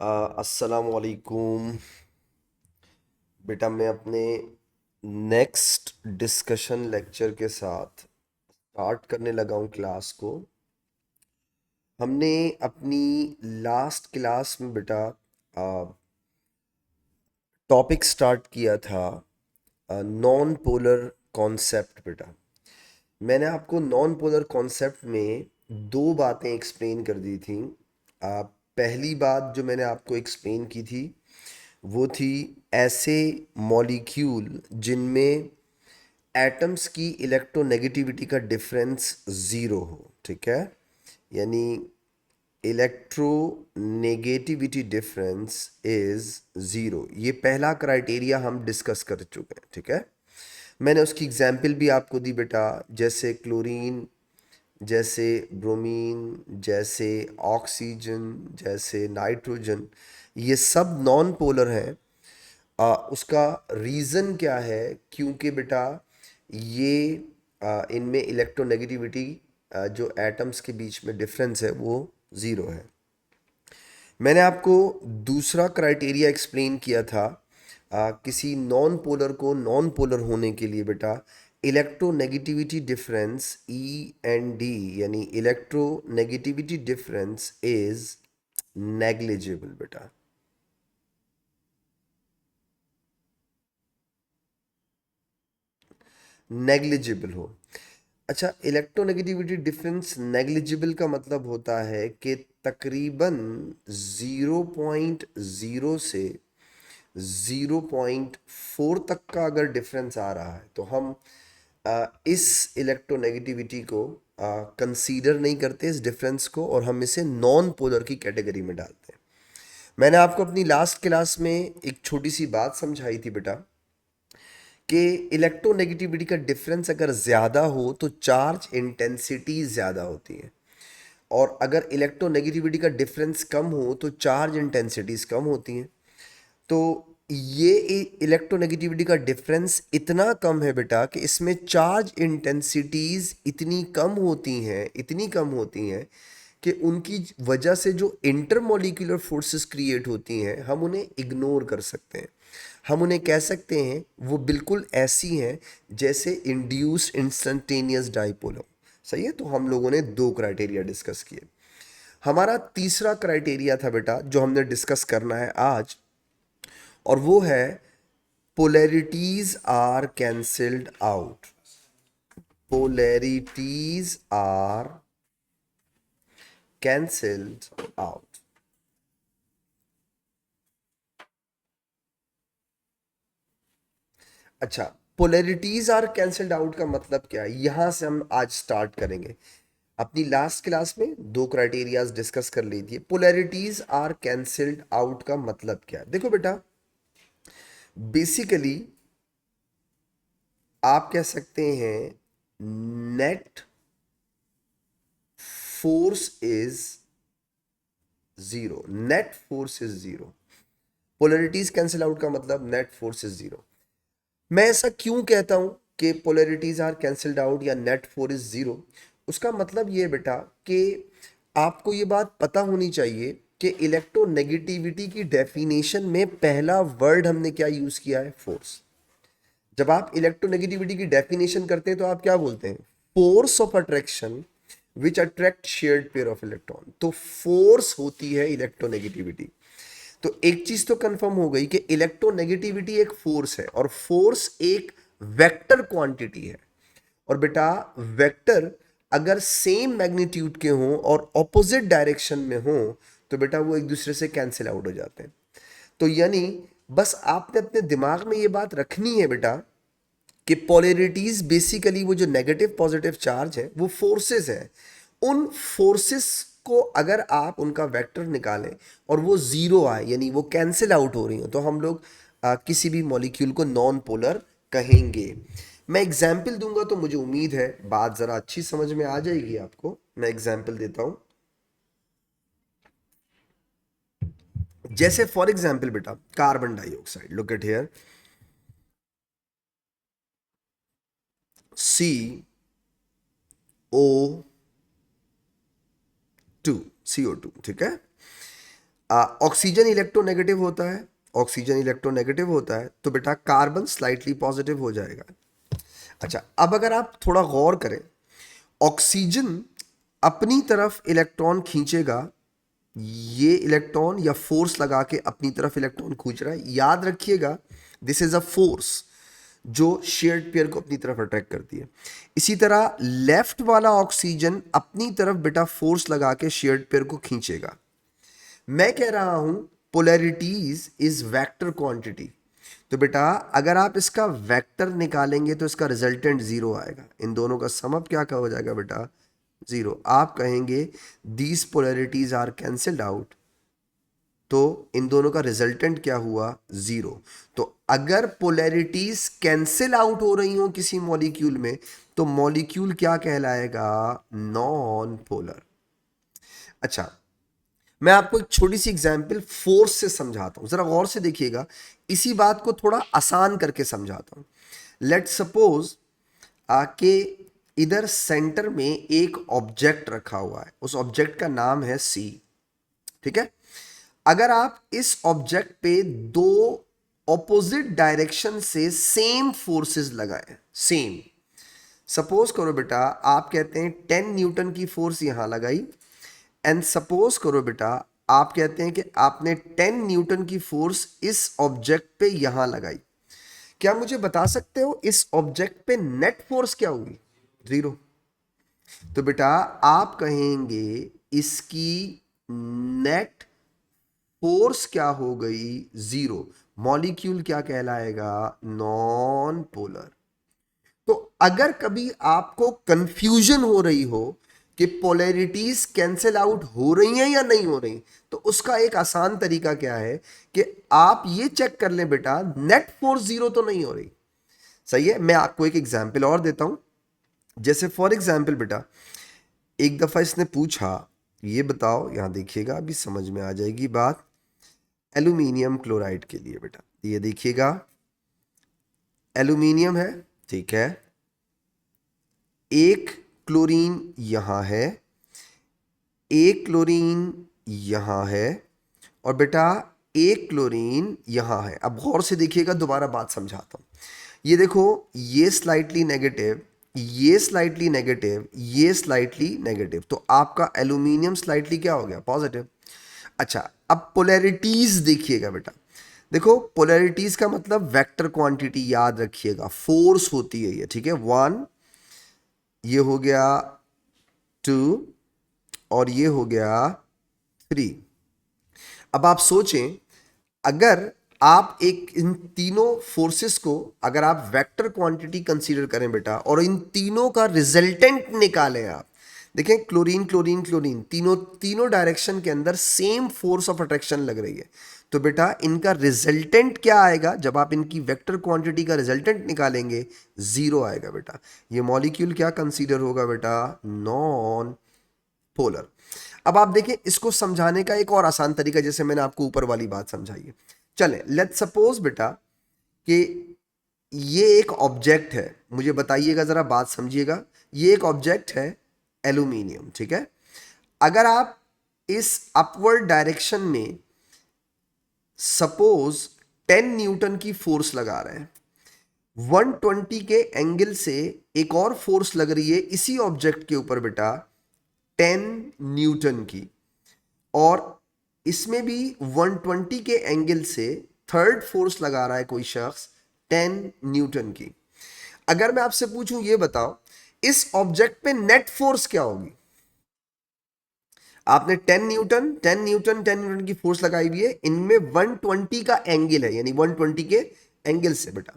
अस्सलामुअलैकुम। बेटा मैं अपने नेक्स्ट डिस्कशन लेक्चर के साथ स्टार्ट करने लगा हूँ क्लास को। हमने अपनी लास्ट क्लास में बेटा टॉपिक स्टार्ट किया था नॉन पोलर कॉन्सेप्ट। बेटा मैंने आपको नॉन पोलर कॉन्सेप्ट में दो बातें एक्सप्लेन कर दी थी। पहली बात जो मैंने आपको एक्सप्लेन की थी वो थी ऐसे मॉलिक्यूल जिनमें एटम्स की इलेक्ट्रोनेगेटिविटी का डिफरेंस ज़ीरो हो। ठीक है, यानी इलेक्ट्रोनेगेटिविटी डिफरेंस इज़ ज़ीरो। ये पहला क्राइटेरिया हम डिस्कस कर चुके हैं। ठीक है, मैंने उसकी एग्जाम्पल भी आपको दी बेटा, जैसे क्लोरीन, जैसे ब्रोमीन, जैसे ऑक्सीजन, जैसे नाइट्रोजन, ये सब नॉन पोलर हैं। उसका रीज़न क्या है? क्योंकि बेटा ये इनमें इलेक्ट्रोनेगेटिविटी जो एटम्स के बीच में डिफरेंस है वो ज़ीरो है। मैंने आपको दूसरा क्राइटेरिया एक्सप्लेन किया था किसी नॉन पोलर को नॉन पोलर होने के लिए बेटा इलेक्ट्रोनेगेटिविटी डिफरेंस END, यानी इलेक्ट्रोनेगेटिविटी डिफरेंस इज नेग्लिजिबल। बेटा नेग्लिजिबल हो। अच्छा, इलेक्ट्रोनेगेटिविटी डिफरेंस नेग्लिजिबल का मतलब होता है कि तकरीबन 0.0 से 0.4 तक का अगर डिफरेंस आ रहा है तो हम इस इलेक्ट्रोनेगेटिविटी को कंसीडर नहीं करते, इस डिफरेंस को, और हम इसे नॉन पोलर की कैटेगरी में डालते हैं। मैंने आपको अपनी लास्ट क्लास में एक छोटी सी बात समझाई थी बेटा कि इलेक्ट्रोनेगेटिविटी का डिफरेंस अगर ज़्यादा हो तो चार्ज इंटेंसिटी ज़्यादा होती है, और अगर इलेक्ट्रोनेगेटिविटी का डिफरेंस कम हो तो चार्ज इंटेंसिटीज़ कम होती हैं। तो ये इलेक्ट्रोनेगेटिविटी का डिफरेंस इतना कम है बेटा कि इसमें चार्ज इंटेंसिटीज़ इतनी कम होती हैं, इतनी कम होती हैं कि उनकी वजह से जो इंटरमोलिकुलर फोर्सेस क्रिएट होती हैं हम उन्हें इग्नोर कर सकते हैं। हम उन्हें कह सकते हैं वो बिल्कुल ऐसी हैं जैसे इंड्यूस्ड इंस्टेंटेनियस डाइपोल हो। सही है, तो हम लोगों ने दो क्राइटेरिया डिस्कस किए। हमारा तीसरा क्राइटेरिया था बेटा जो हमने डिस्कस करना है आज, और वो है polarities are cancelled out। polarities are cancelled out। अच्छा, polarities are cancelled out का मतलब क्या है, यहां से हम आज स्टार्ट करेंगे। अपनी लास्ट क्लास में दो क्राइटेरियाज डिस्कस कर ली थी। polarities are cancelled out का मतलब क्या है? देखो बेटा, बेसिकली आप कह सकते हैं net force is zero. Net force is zero. Polarities cancel out का मतलब नेट फोर्स इज जीरो। मैं ऐसा क्यों कहता हूं कि पोलरिटीज आर कैंसिल्ड आउट या नेट फोर्स इज जीरो? उसका मतलब ये बेटा कि आपको ये बात पता होनी चाहिए कि इलेक्ट्रोनेगेटिविटी की डेफिनेशन में पहला वर्ड हमने क्या यूज किया है? फोर्स। जब आप इलेक्ट्रोनेगेटिविटी की डेफिनेशन करते हैं तो आप क्या बोलते हैं? Force of attraction which attract shared pair of electron. तो फोर्स होती है इलेक्ट्रोनेगेटिविटी। तो एक चीज तो कंफर्म हो गई कि इलेक्ट्रोनेगेटिविटी एक फोर्स है, और फोर्स एक वेक्टर क्वांटिटी है। और बेटा वेक्टर अगर सेम मैग्नीट्यूड के हों और ऑपोजिट डायरेक्शन में हों तो बेटा वो एक दूसरे से कैंसिल आउट हो जाते हैं। तो यानी बस आपने अपने दिमाग में ये बात रखनी है बेटा कि पोलैरिटीज बेसिकली वो जो नेगेटिव पॉजिटिव चार्ज है वो फोर्सेस हैं। उन फोर्सेस को अगर आप उनका वेक्टर निकालें और वो जीरो आए, यानी वो कैंसिल आउट हो रही हो, तो हम लोग किसी भी मॉलिक्यूल को नॉन पोलर कहेंगे। मैं एग्जाम्पल दूंगा तो मुझे उम्मीद है बात ज़रा अच्छी समझ में आ जाएगी आपको। मैं एग्जाम्पल देता हूं, जैसे फॉर एग्जाम्पल बेटा carbon dioxide, look at here, CO2, CO2, ठीक है। ऑक्सीजन इलेक्ट्रोनेगेटिव होता है, ऑक्सीजन इलेक्ट्रोनेगेटिव होता है तो बेटा कार्बन स्लाइटली पॉजिटिव हो जाएगा। अच्छा, अब अगर आप थोड़ा गौर करें, ऑक्सीजन अपनी तरफ इलेक्ट्रॉन खींचेगा, ये इलेक्ट्रॉन या फोर्स लगा के अपनी तरफ इलेक्ट्रॉन खींच रहा है, याद रखिएगा दिस इज अ फोर्स जो शेयर्ड पेयर को अपनी तरफ अट्रैक्ट करती है। इसी तरह लेफ्ट वाला ऑक्सीजन अपनी तरफ बेटा फोर्स लगा के शेयर्ड पेयर को खींचेगा। मैं कह रहा हूं पोलैरिटीज इज वेक्टर क्वांटिटी, तो बेटा अगर आप इसका वेक्टर निकालेंगे तो इसका रिजल्टेंट जीरो आएगा। इन दोनों का सम अप क्या हो जाएगा बेटा, जीरो। आप कहेंगे these polarities are cancelled out, तो इन दोनों का रिजल्टेंट क्या हुआ, जीरो। तो अगर पोलैरिटीज कैंसिल आउट हो रही हो किसी मॉलिक्यूल में तो मॉलिक्यूल क्या कहलाएगा, नॉन पोलर। अच्छा, मैं आपको एक छोटी सी एग्जांपल फोर्स से समझाता हूं, जरा गौर से देखिएगा, इसी बात को थोड़ा आसान करके समझाता हूं। लेट सपोज कि इधर सेंटर में एक ऑब्जेक्ट रखा हुआ है, उस ऑब्जेक्ट का नाम है सी, ठीक है। अगर आप इस ऑब्जेक्ट पे दो ऑपोजिट डायरेक्शन से सेम फोर्सेस लगाएं, सेम, सपोज करो बेटा आप कहते हैं 10 न्यूटन की फोर्स यहां लगाई, एंड सपोज करो बेटा आप कहते हैं कि आपने 10 न्यूटन की फोर्स इस ऑब्जेक्ट पे यहां लगाई। क्या मुझे बता सकते हो इस ऑब्जेक्ट पे नेट फोर्स क्या होगी, जीरो। तो बेटा आप कहेंगे इसकी नेट फोर्स क्या हो गई, जीरो। मॉलिक्यूल क्या कहलाएगा, नॉन पोलर। तो अगर कभी आपको कंफ्यूजन हो रही हो कि पोलैरिटीज कैंसिल आउट हो रही हैं या नहीं हो रही, तो उसका एक आसान तरीका क्या है कि आप ये चेक कर लें बेटा नेट फोर्स जीरो तो नहीं हो रही। सही है, मैं आपको एक एग्जांपल और देता हूं। जैसे फॉर एग्जांपल बेटा एक दफा इसने पूछा, ये बताओ, यहां देखिएगा अभी समझ में आ जाएगी बात, एल्यूमिनियम क्लोराइड के लिए बेटा ये देखिएगा, एल्यूमिनियम है, ठीक है, एक क्लोरीन यहां है, एक क्लोरीन यहां है, और बेटा एक क्लोरीन यहां है। अब गौर से देखिएगा, दोबारा बात समझाता हूं। ये देखो, ये स्लाइटली नेगेटिव, ये स्लाइटली नेगेटिव, ये स्लाइटली नेगेटिव, तो आपका एल्यूमिनियम स्लाइटली क्या हो गया, पॉजिटिव। अच्छा, अब पोलैरिटीज देखिएगा बेटा, देखो पोलैरिटीज का मतलब वेक्टर क्वांटिटी याद रखिएगा, फोर्स होती है ये, ठीक है, 1, ये हो गया 2, और ये हो गया 3। अब आप सोचें, अगर आप एक इन तीनों फोर्सेस को अगर आप वेक्टर क्वांटिटी कंसीडर करें बेटा, और इन तीनों का रिजल्टेंट निकालें आप, देखें क्लोरीन क्लोरीन क्लोरीन, तीनों डायरेक्शन के अंदर सेम फोर्स ऑफ अट्रैक्शन लग रही है, तो बेटा इनका रिजल्टेंट क्या आएगा, जब आप इनकी वेक्टर क्वांटिटी का रिजल्टेंट निकालेंगे, जीरो आएगा बेटा। ये मॉलिक्यूल क्या कंसीडर होगा बेटा, नॉन पोलर। अब आप देखें इसको समझाने का एक और आसान तरीका, जैसे मैंने आपको ऊपर वाली बात समझाई है। चलें, लेट्स सपोज बेटा कि ये एक ऑब्जेक्ट है, मुझे बताइएगा जरा, बात समझिएगा, ये एक ऑब्जेक्ट है एल्यूमिनियम, ठीक है। अगर आप इस अपवर्ड डायरेक्शन में सपोज 10 न्यूटन की फोर्स लगा रहे हैं, 120 के एंगल से एक और फोर्स लग रही है इसी ऑब्जेक्ट के ऊपर बेटा 10 न्यूटन की, और इसमें भी 120 के एंगल से थर्ड फोर्स लगा रहा है कोई शख्स 10 न्यूटन की। अगर मैं आपसे पूछूं, ये बताओ इस ऑब्जेक्ट पे नेट फोर्स क्या होगी। आपने 10 न्यूटन 10 न्यूटन 10 न्यूटन की फोर्स लगाई हुई है, इनमें 120 का एंगल है, यानी 120 के एंगल से बेटा,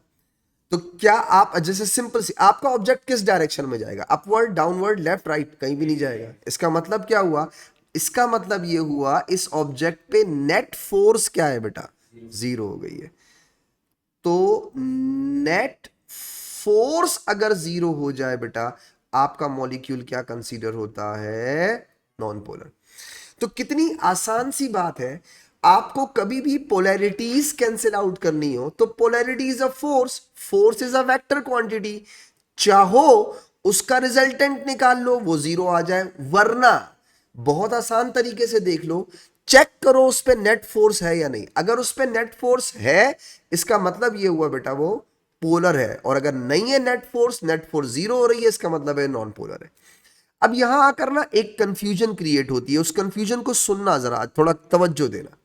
तो क्या आप जैसे सिंपल सी, आपका ऑब्जेक्ट किस डायरेक्शन में जाएगा, अपवर्ड, डाउनवर्ड, लेफ्ट, राइट, कहीं भी नहीं जाएगा। इसका मतलब क्या हुआ, इसका मतलब ये हुआ इस ऑब्जेक्ट पे नेट फोर्स क्या है बेटा, जीरो हो गई है। तो नेट फोर्स अगर जीरो हो जाए बेटा, आपका मॉलिक्यूल क्या कंसीडर होता है, नॉन पोलर। तो कितनी आसान सी बात है, आपको कभी भी पोलैरिटीज कैंसिल आउट करनी हो तो polarity is a force, force is a vector quantity, चाहो उसका रिजल्टेंट निकाल लो वो जीरो आ जाए, वरना बहुत आसान तरीके से देख लो, चेक करो उस पे नेट फोर्स है या नहीं। अगर उस पे नेट फोर्स है, इसका मतलब ये हुआ बेटा वो पोलर है, और अगर नहीं है नेट फोर्स जीरो हो रही है, इसका मतलब है नॉन पोलर है। अब यहां आकर ना एक कंफ्यूजन क्रिएट होती है, उस कंफ्यूजन को सुनना, जरा थोड़ा तवज्जो देना।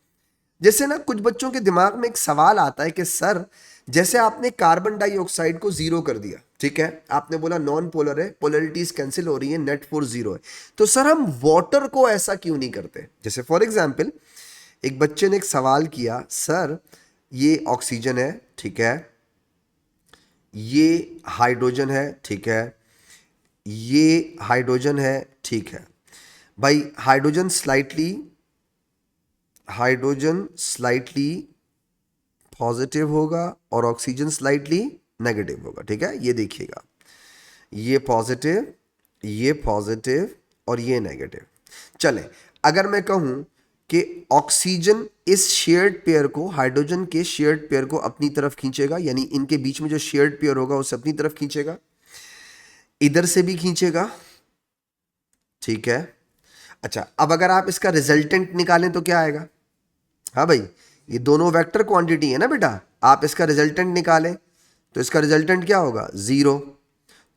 जैसे ना कुछ बच्चों के दिमाग में एक सवाल आता है कि सर, जैसे आपने कार्बन डाइऑक्साइड को जीरो कर दिया, ठीक है, आपने बोला नॉन पोलर है, पोलरिटीज कैंसिल हो रही है, नेट फोर्स जीरो है, तो सर हम वाटर को ऐसा क्यों नहीं करते? जैसे फॉर एग्जाम्पल एक बच्चे ने एक सवाल किया, सर ये ऑक्सीजन है, ठीक है, ये हाइड्रोजन है, ठीक है, ये हाइड्रोजन है, ठीक है, भाई हाइड्रोजन स्लाइटली पॉजिटिव होगा और ऑक्सीजन स्लाइटली नेगेटिव होगा, ठीक है, ये देखिएगा, ये पॉजिटिव और ये नेगेटिव। चले, अगर मैं कहूं कि ऑक्सीजन इस शेयर्ड पेयर को, हाइड्रोजन के शेयर्ड पेयर को अपनी तरफ खींचेगा, यानी इनके बीच में जो शेयर्ड पेयर होगा उसे अपनी तरफ खींचेगा, इधर से भी खींचेगा, ठीक है। अच्छा, अब अगर आप इसका रिजल्टेंट निकालें तो क्या आएगा? हाँ भाई, ये दोनों वेक्टर क्वांटिटी है ना बेटा, आप इसका रिजल्टेंट निकालें तो इसका रिजल्टेंट क्या होगा? जीरो।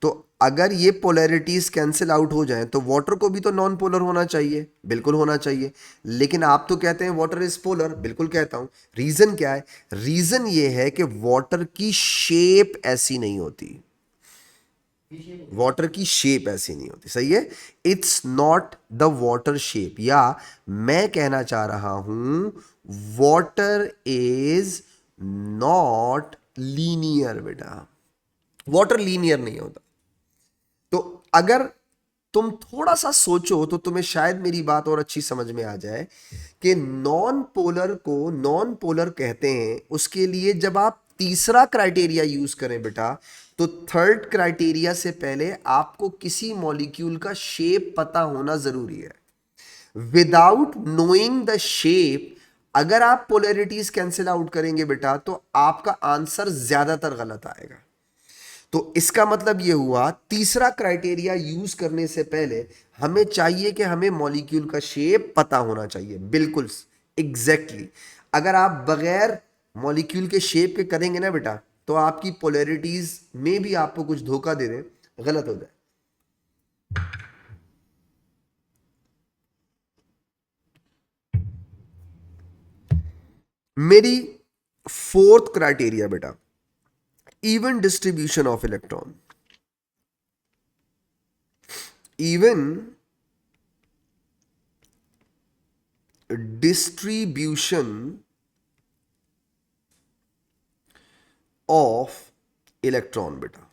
तो अगर ये पोलैरिटीज कैंसिल आउट हो जाएं तो वाटर को भी तो नॉन पोलर होना चाहिए, बिल्कुल होना चाहिए, लेकिन आप तो कहते हैं वाटर इज पोलर, बिल्कुल कहता हूं। रीजन क्या है? रीजन ये है कि वाटर की शेप ऐसी नहीं होती, वाटर की शेप ऐसी नहीं होती, सही है, it's not the water shape, या मैं कहना चाह रहा हूं वाटर इज नॉट लीनियर बेटा, वाटर लीनियर नहीं होता। तो अगर तुम थोड़ा सा सोचो तो तुम्हें शायद मेरी बात और अच्छी समझ में आ जाए कि नॉन पोलर को नॉन पोलर कहते हैं, उसके लिए जब आप तीसरा क्राइटेरिया यूज करें बेटा, तो थर्ड क्राइटेरिया से पहले आपको किसी मॉलिक्यूल का शेप पता होना जरूरी है। विदाउट नोइंग द शेप अगर आप पोलैरिटीज कैंसिल आउट करेंगे बेटा, तो आपका आंसर ज्यादातर गलत आएगा। तो इसका मतलब यह हुआ, तीसरा क्राइटेरिया यूज करने से पहले हमें चाहिए कि हमें मॉलिक्यूल का शेप पता होना चाहिए, बिल्कुल एग्जैक्टली। अगर आप बगैर मॉलिक्यूल के शेप के करेंगे ना बेटा, तो आपकी पोलैरिटीज में भी आपको कुछ धोखा दे दे, गलत हो जाए। मेरी फोर्थ क्राइटेरिया बेटा, even distribution of electron, even distribution of electron बेटा।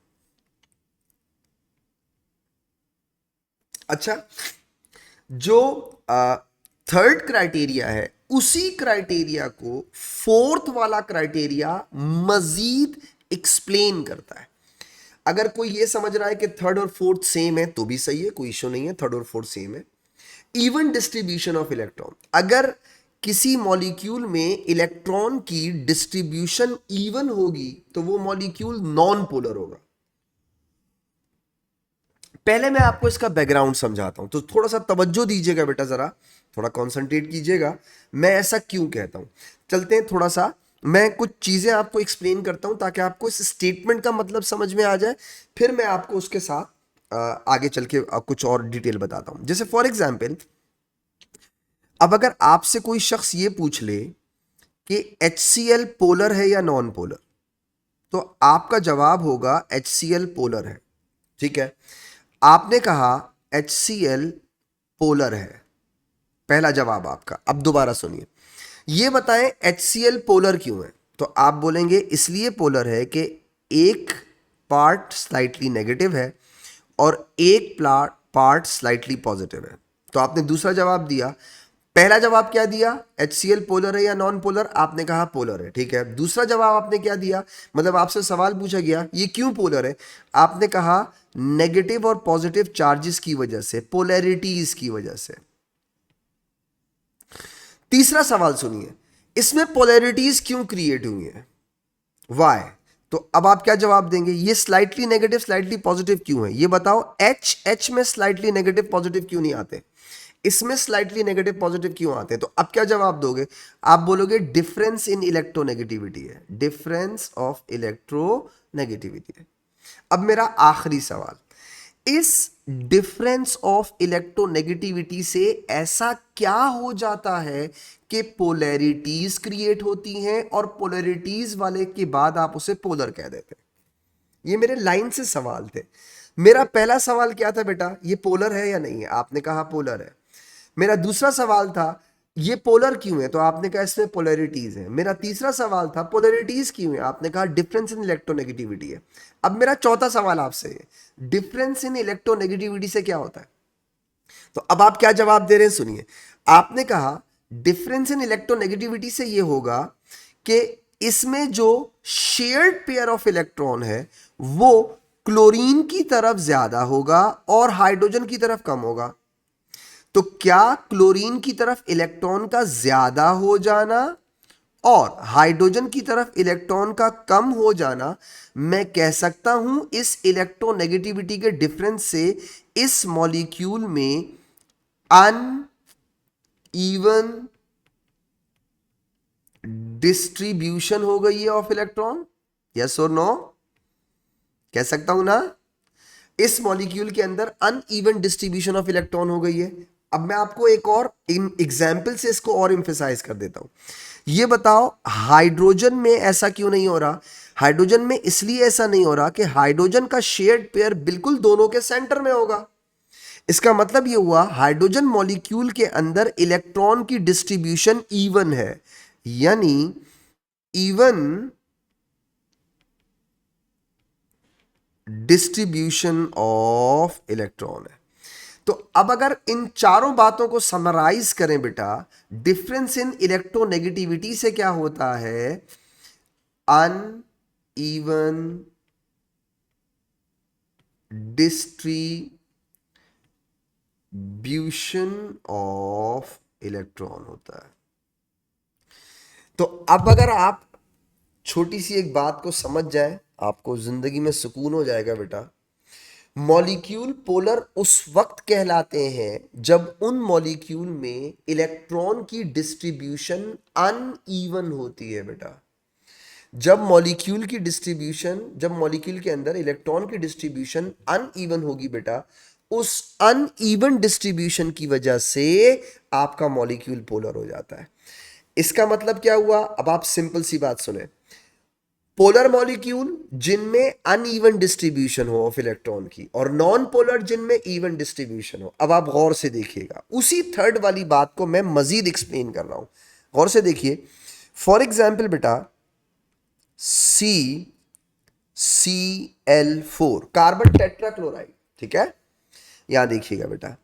अच्छा, जो थर्ड क्राइटेरिया है, उसी क्राइटेरिया को फोर्थ वाला क्राइटेरिया मजीद एक्सप्लेन करता है। अगर कोई ये समझ रहा है कि थर्ड और फोर्थ सेम है तो भी सही है, कोई इशू नहीं है, थर्ड और फोर्थ सेम है। इवन डिस्ट्रीब्यूशन ऑफ इलेक्ट्रॉन, अगर किसी मॉलिक्यूल में इलेक्ट्रॉन की डिस्ट्रीब्यूशन इवन होगी तो वो मॉलिक्यूल नॉन पोलर होगा। पहले मैं आपको इसका बैकग्राउंड समझाता हूं, तो थोड़ा सा तवज्जो दीजिएगा बेटा, जरा थोड़ा कंसंट्रेट कीजिएगा, मैं ऐसा क्यों कहता हूं। चलते हैं थोड़ा सा, मैं कुछ चीजें आपको एक्सप्लेन करता हूं ताकि आपको इस स्टेटमेंट का मतलब समझ में आ जाए, फिर मैं आपको उसके साथ आगे चल के कुछ और डिटेल बताता हूं। जैसे फॉर एग्जाम्पल, अब अगर आपसे कोई शख्स ये पूछ ले कि HCl पोलर है या नॉन पोलर, तो आपका जवाब होगा HCl पोलर है, ठीक है। आपने कहा HCl पोलर है, पहला जवाब आपका। अब दोबारा सुनिए, ये बताएं HCl पोलर क्यों है? तो आप बोलेंगे इसलिए पोलर है कि एक पार्ट स्लाइटली नेगेटिव है और एक पार्ट स्लाइटली पॉजिटिव है। तो आपने दूसरा जवाब दिया। पहला जवाब क्या दिया? HCl पोलर है या नॉन पोलर? आपने कहा पोलर है, ठीक है। दूसरा जवाब आपने क्या दिया? मतलब आपसे सवाल पूछा गया ये क्यों पोलर है, आपने कहा नेगेटिव और पॉजिटिव चार्जेस की वजह से, पोलैरिटीज की वजह से। तीसरा सवाल सुनिए, इसमें पोलैरिटीज क्यों क्रिएट हुई है, वाई? तो अब आप क्या जवाब देंगे? ये स्लाइटली नेगेटिव स्लाइटली पॉजिटिव क्यों है, ये बताओ। एच में स्लाइटली नेगेटिव पॉजिटिव क्यों नहीं आते? इसमें स्लाइटली नेगेटिव पॉजिटिव क्यों आते हैं? तो अब क्या जवाब दोगे? आप बोलोगे डिफरेंस इन इलेक्ट्रोनेगेटिविटी है, डिफरेंस ऑफ इलेक्ट्रोनेगेटिविटी है। अब मेरा आखिरी सवाल, इस डिफरेंस ऑफ इलेक्ट्रोनेगेटिविटी से ऐसा क्या हो जाता है कि पोलैरिटीज क्रिएट होती हैं और पोलैरिटीज वाले के बाद आप उसे पोलर कह देते हैं? ये मेरे लाइन से सवाल थे। मेरा पहला सवाल क्या था बेटा, ये पोलर है या नहीं है? आपने कहा पोलर है। मेरा दूसरा सवाल था ये पोलर क्यों है? तो आपने कहा इसमें पोलैरिटीज है। मेरा तीसरा सवाल था पोलैरिटीज क्यों है? आपने कहा डिफरेंस इन इलेक्ट्रोनेगेटिविटी है। अब मेरा चौथा सवाल आपसे है, डिफरेंस इन इलेक्ट्रोनेगेटिविटी से क्या होता है? तो अब आप क्या जवाब दे रहे हैं सुनिए। आपने कहा डिफरेंस इन इलेक्ट्रोनेगेटिविटी से ये होगा कि इसमें जो शेयर्ड पेयर ऑफ इलेक्ट्रॉन है वो क्लोरीन की तरफ ज्यादा होगा और हाइड्रोजन की तरफ कम होगा। तो क्या क्लोरीन की तरफ इलेक्ट्रॉन का ज्यादा हो जाना और हाइड्रोजन की तरफ इलेक्ट्रॉन का कम हो जाना, मैं कह सकता हूं इस इलेक्ट्रोनेगेटिविटी के डिफरेंस से इस मॉलिक्यूल में अन इवन डिस्ट्रीब्यूशन हो गई है ऑफ इलेक्ट्रॉन? यस और नो? कह सकता हूं ना? इस मॉलिक्यूल के अंदर अनइवन डिस्ट्रीब्यूशन ऑफ इलेक्ट्रॉन हो गई है। अब मैं आपको एक और एग्जाम्पल से इसको और एम्फेसाइज कर देता हूं। ये बताओ हाइड्रोजन में ऐसा क्यों नहीं हो रहा? हाइड्रोजन में इसलिए ऐसा नहीं हो रहा कि हाइड्रोजन का शेयर्ड पेयर बिल्कुल दोनों के सेंटर में होगा। इसका मतलब ये हुआ हाइड्रोजन मॉलिक्यूल के अंदर इलेक्ट्रॉन की डिस्ट्रीब्यूशन इवन है, यानी इवन डिस्ट्रीब्यूशन ऑफ इलेक्ट्रॉन है। तो अब अगर इन चारों बातों को समराइज करें बेटा, डिफरेंस इन इलेक्ट्रोनेगेटिविटी से क्या होता है? अनइवन डिस्ट्रीब्यूशन ऑफ इलेक्ट्रॉन होता है। तो अब अगर आप छोटी सी एक बात को समझ जाए, आपको जिंदगी में सुकून हो जाएगा बेटा। मॉलिक्यूल पोलर उस वक्त कहलाते हैं जब उन मॉलिक्यूल में इलेक्ट्रॉन की डिस्ट्रीब्यूशन अनइवन होती है बेटा। जब मॉलिक्यूल के अंदर इलेक्ट्रॉन की डिस्ट्रीब्यूशन अनइवन होगी बेटा, उस अनइवन डिस्ट्रीब्यूशन की वजह से आपका मॉलिक्यूल पोलर हो जाता है। इसका मतलब क्या हुआ? अब आप सिंपल सी बात सुने। पोलर मॉलिक्यूल जिनमें अनइवन डिस्ट्रीब्यूशन हो ऑफ इलेक्ट्रॉन की, और नॉन पोलर जिनमें इवन डिस्ट्रीब्यूशन हो। अब आप गौर से देखिएगा, उसी थर्ड वाली बात को मैं मजीद एक्सप्लेन कर रहा हूं, गौर से देखिए। फॉर एग्जाम्पल बेटा, CCl4 कार्बन टेट्राक्लोराइड, ठीक है? यहां देखिएगा बेटा,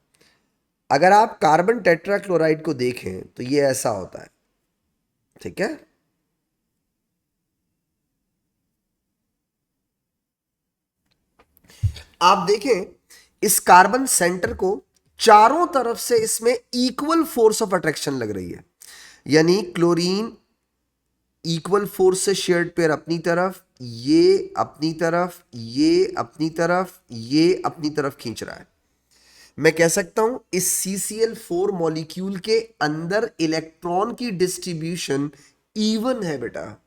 अगर आप कार्बन टेट्राक्लोराइड को देखें तो ये ऐसा होता है, ठीक है? आप देखें इस कार्बन सेंटर को चारों तरफ से इसमें इक्वल फोर्स ऑफ अट्रैक्शन लग रही है, यानी क्लोरीन इक्वल फोर्स से शेयर्ड पेयर अपनी तरफ, ये अपनी तरफ, ये अपनी तरफ, ये अपनी तरफ खींच रहा है। मैं कह सकता हूं इस CCl4 मॉलिक्यूल के अंदर इलेक्ट्रॉन की डिस्ट्रीब्यूशन इवन है बेटा,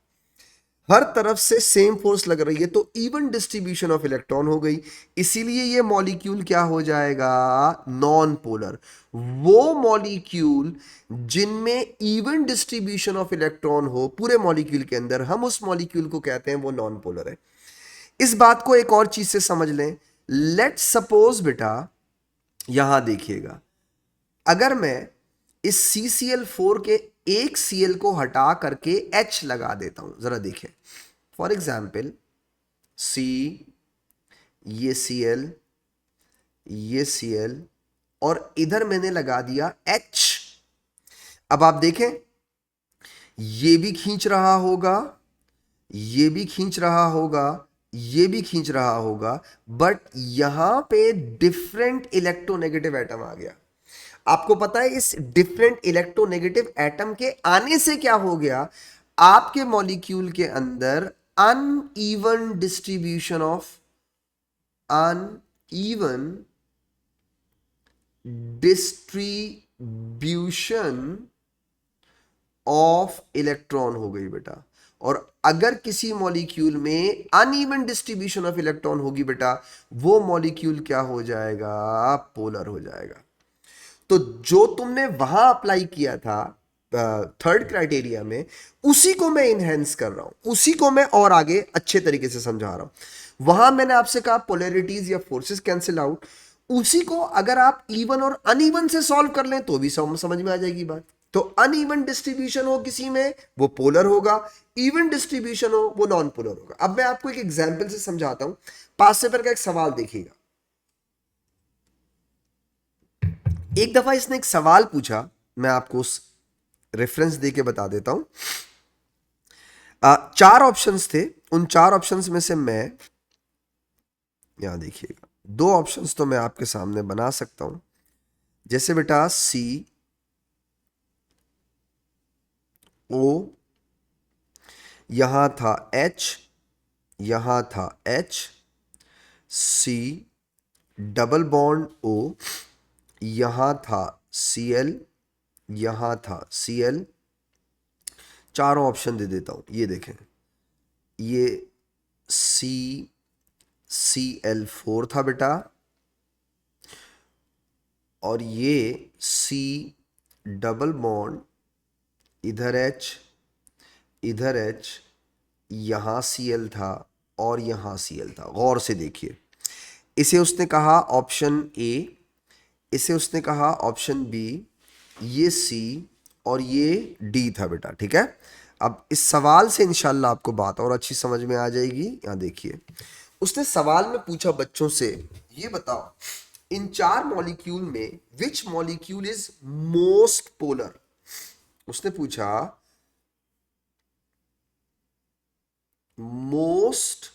हर तरफ से सेम फोर्स लग रही है, तो इवन डिस्ट्रीब्यूशन ऑफ इलेक्ट्रॉन हो गई। इसीलिए ये मॉलिक्यूल क्या हो जाएगा? Non polar. वो मॉलिक्यूल जिनमें इवन डिस्ट्रीब्यूशन ऑफ इलेक्ट्रॉन हो पूरे मॉलिक्यूल के अंदर, हम उस मॉलिक्यूल को कहते हैं वो नॉन पोलर है। इस बात को एक और चीज से समझ लें। लेट्स सपोज बेटा, यहां देखिएगा, अगर मैं इस CCl4 के एक Cl को हटा करके H लगा देता हूं, जरा देखें। फॉर एग्जाम्पल C, ये Cl, ये Cl, और इधर मैंने लगा दिया H। अब आप देखें ये भी खींच रहा होगा, ये भी खींच रहा होगा, ये भी खींच रहा होगा, बट यहां पे डिफरेंट इलेक्ट्रोनेगेटिव एटम आ गया। आपको पता है इस डिफरेंट इलेक्ट्रोनेगेटिव एटम के आने से क्या हो गया? आपके मॉलिक्यूल के अंदर uneven distribution distribution of electron हो गई बेटा। और अगर किसी मॉलिक्यूल में अनइवन डिस्ट्रीब्यूशन ऑफ इलेक्ट्रॉन होगी बेटा, वो मॉलिक्यूल क्या हो जाएगा? पोलर हो जाएगा। तो जो तुमने वहां अप्लाई किया था थर्ड क्राइटेरिया में, उसी को मैं इनहेंस कर रहा हूं, उसी को मैं और आगे अच्छे तरीके से समझा रहा हूं। वहां मैंने आपसे कहा पोलैरिटीज या फोर्सेस कैंसिल आउट, उसी को अगर आप इवन और अनइवन से सॉल्व कर लें तो भी समझ में आ जाएगी बात। तो अनइवन डिस्ट्रीब्यूशन हो किसी में, वो पोलर होगा, इवन डिस्ट्रीब्यूशन हो वो नॉन पोलर होगा। अब मैं आपको एक एग्जाम्पल से समझाता हूं। पास पेपर का एक सवाल देखिएगा। एक दफा इसने एक सवाल पूछा, मैं आपको उस रेफरेंस दे के बता देता हूं। चार ऑप्शंस थे, उन चार ऑप्शंस में से मैं, यहां देखिएगा, दो ऑप्शंस तो मैं आपके सामने बना सकता हूं। जैसे बेटा सी ओ, यहां था H, यहां था H, C double bond O, यहां था Cl, यहां था Cl। चारों ऑप्शन दे देता हूं, ये देखें, ये CCl4 था बेटा, और ये C डबल बॉन्ड, इधर H, इधर H, यहां Cl था और यहां Cl था। गौर से देखिए, इसे उसने कहा ऑप्शन ए, इसे उसने कहा ऑप्शन बी, ये सी और ये डी था बेटा। ठीक है, अब इस सवाल से इंशाल्लाह आपको बात और अच्छी समझ में आ जाएगी। यहां देखिए, उसने सवाल में पूछा बच्चों से, ये बताओ इन चार मॉलिक्यूल में which molecule is most polar. उसने पूछा मोस्ट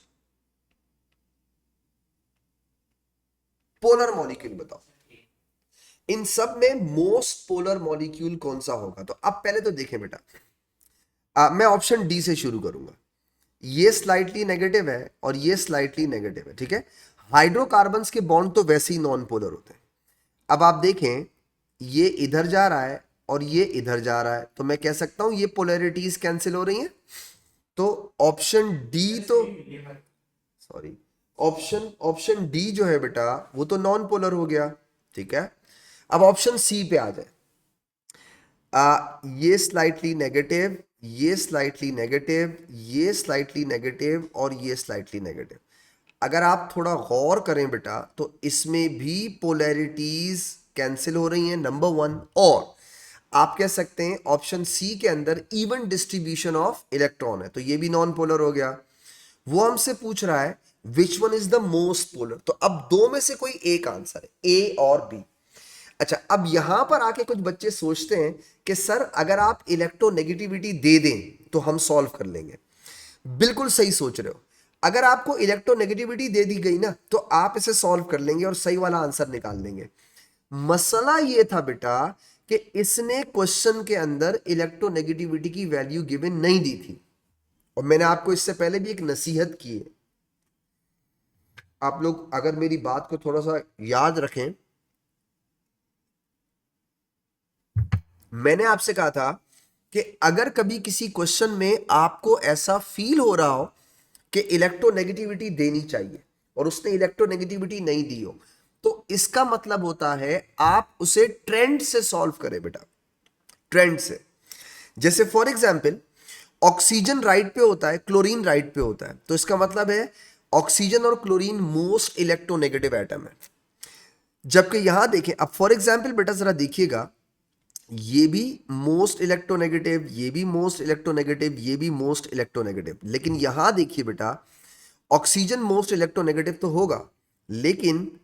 पोलर मॉलिक्यूल बताओ, इन सब में मोस्ट पोलर मॉलिक्यूल कौन सा होगा। तो अब पहले तो देखें बेटा, मैं ऑप्शन डी से शुरू करूंगा। ये स्लाइटली नेगेटिव है और ये स्लाइटली नेगेटिव है। ठीक है, हाइड्रोकार्बन्स के बॉन्ड तो वैसे ही नॉन पोलर होते हैं। अब आप देखें, ये इधर जा रहा है और ये इधर जा रहा है, तो मैं कह सकता हूं ये पोलैरिटीज कैंसिल हो रही हैं। तो ऑप्शन डी तो, सॉरी, ऑप्शन डी जो है बेटा वो तो नॉन पोलर हो गया। ठीक है, अब ऑप्शन सी पे आ जाए। ये स्लाइटली नेगेटिव, ये स्लाइटली नेगेटिव, ये स्लाइटली नेगेटिव और ये स्लाइटली नेगेटिव। अगर आप थोड़ा गौर करें बेटा, तो इसमें भी पोलैरिटीज कैंसिल हो रही हैं, नंबर वन। और आप कह सकते हैं ऑप्शन सी के अंदर इवन डिस्ट्रीब्यूशन ऑफ इलेक्ट्रॉन है, तो ये भी नॉन पोलर हो गया। वो हमसे पूछ रहा है विच one is the most polar, तो अब दो में से कोई एक आंसर है, ए और बी। अच्छा, अब यहां पर आके कुछ बच्चे सोचते हैं कि सर अगर आप इलेक्ट्रोनेगेटिविटी दे दें तो हम सॉल्व कर लेंगे। बिल्कुल सही सोच रहे हो, अगर आपको इलेक्ट्रोनेगेटिविटी दे दी गई ना तो आप इसे सॉल्व कर लेंगे और सही वाला आंसर निकाल लेंगे। मसला ये था बेटा कि इसने क्वेश्चन के अंदर इलेक्ट्रोनेगेटिविटी की वैल्यू गिवन नहीं दी थी, और मैंने आपको इससे पहले भी एक नसीहत की है। आप लोग अगर मेरी बात को थोड़ा सा याद रखें, मैंने आपसे कहा था कि अगर कभी किसी क्वेश्चन में आपको ऐसा फील हो रहा हो कि इलेक्ट्रोनेगेटिविटी देनी चाहिए और उसने इलेक्ट्रोनेगेटिविटी नहीं दी हो, तो इसका मतलब होता है आप उसे ट्रेंड से सॉल्व करें बेटा, ट्रेंड से। जैसे फॉर एग्जांपल ऑक्सीजन राइट पे होता है, क्लोरीन राइट पे होता है, तो इसका मतलब है ऑक्सीजन और क्लोरीन मोस्ट इलेक्ट्रोनेगेटिव एटम है। जबकि यहां देखें, अब फॉर एग्जांपल बेटा जरा देखिएगा, ये भी मोस्ट इलेक्ट्रोनेगेटिव, ये भी मोस्ट इलेक्ट्रोनेगेटिव, ये भी मोस्ट इलेक्ट्रोनेगेटिव, लेकिन यहां देखिए बेटा ऑक्सीजन मोस्ट इलेक्ट्रोनेगेटिव तो होगा, लेकिन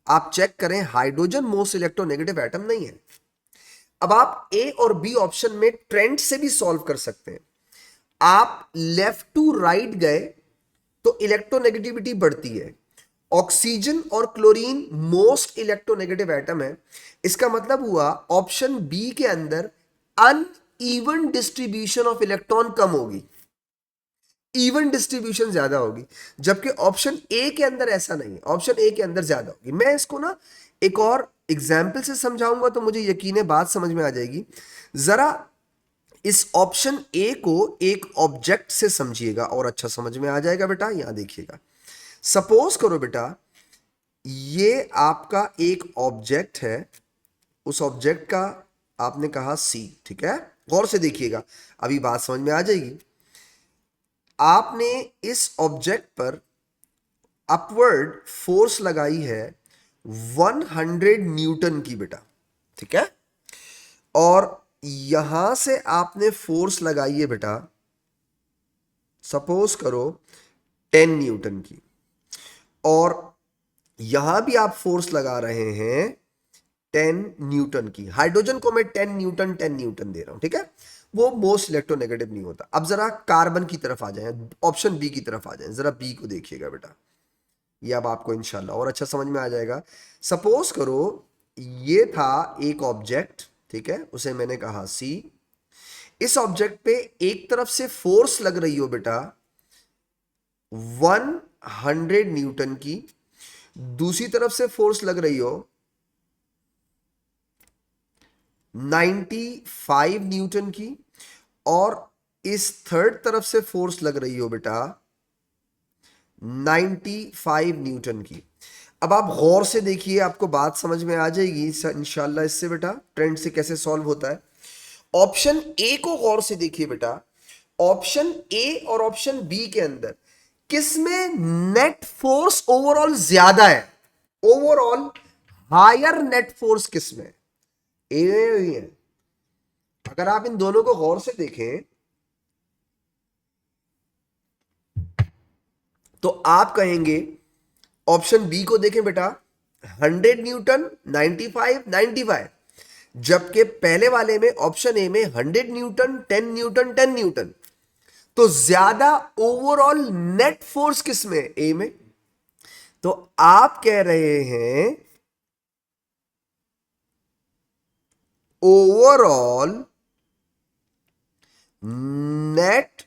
आप चेक करें हाइड्रोजन मोस्ट इलेक्ट्रोनेगेटिव एटम नहीं है। अब आप ए और बी ऑप्शन में ट्रेंड से भी सॉल्व कर सकते हैं। आप लेफ्ट टू राइट गए तो इलेक्ट्रोनेगेटिविटी बढ़ती है। ऑक्सीजन और क्लोरीन मोस्ट इलेक्ट्रोनेगेटिव एटम है, इसका मतलब हुआ ऑप्शन बी के अंदर अनइवन डिस्ट्रीब्यूशन ऑफ इलेक्ट्रॉन कम होगी, इवन डिस्ट्रीब्यूशन ज्यादा होगी। जबकि ऑप्शन ए के अंदर ऐसा नहीं है, ऑप्शन ए के अंदर ज्यादा होगी। मैं इसको ना एक और एग्जाम्पल से समझाऊंगा तो मुझे यकीन है बात समझ में आ जाएगी। जरा इस ऑप्शन ए को एक ऑब्जेक्ट से समझिएगा और अच्छा समझ में आ जाएगा बेटा। यहां देखिएगा, सपोज करो बेटा ये आपका एक ऑब्जेक्ट है, उस ऑब्जेक्ट का आपने कहा सी, ठीक है। गौर से देखिएगा, अभी बात समझ में आ जाएगी। आपने इस ऑब्जेक्ट पर अपवर्ड फोर्स लगाई है 100 न्यूटन की बेटा, ठीक है। और यहां से आपने फोर्स लगाई है बेटा, सपोज करो 10 न्यूटन की, और यहां भी आप फोर्स लगा रहे हैं 10 न्यूटन की। हाइड्रोजन को मैं 10 न्यूटन दे रहा हूं, ठीक है। वो मोस्ट इलेक्ट्रोनेगेटिव नहीं होता। अब जरा कार्बन की तरफ आ जाएं, ऑप्शन बी की तरफ आ जाएं, जरा बी को देखिएगा बेटा। ये अब आपको इंशाल्लाह और अच्छा समझ में आ जाएगा। सपोज करो ये था एक ऑब्जेक्ट, ठीक है, उसे मैंने कहा सी। इस ऑब्जेक्ट पे एक तरफ से फोर्स लग रही हो बेटा 100 न्यूटन की, दूसरी तरफ से फोर्स लग रही हो 95 न्यूटन की, और इस थर्ड तरफ से फोर्स लग रही हो बेटा 95 न्यूटन की। अब आप गौर से देखिए, आपको बात समझ में आ जाएगी इंशाल्लाह इससे बेटा, ट्रेंड से कैसे सॉल्व होता है। ऑप्शन ए को गौर से देखिए बेटा, ऑप्शन ए और ऑप्शन बी के अंदर किसमें नेट फोर्स ओवरऑल ज्यादा है? ओवरऑल हायर नेट फोर्स किसमें? ए है। अगर आप इन दोनों को गौर से देखें तो आप कहेंगे, ऑप्शन बी को देखें बेटा 100 न्यूटन 95 95, जबकि पहले वाले में ऑप्शन ए में 100 न्यूटन 10 न्यूटन 10 न्यूटन। तो ज्यादा ओवरऑल नेट फोर्स किसमें? ए में। तो आप कह रहे हैं overall net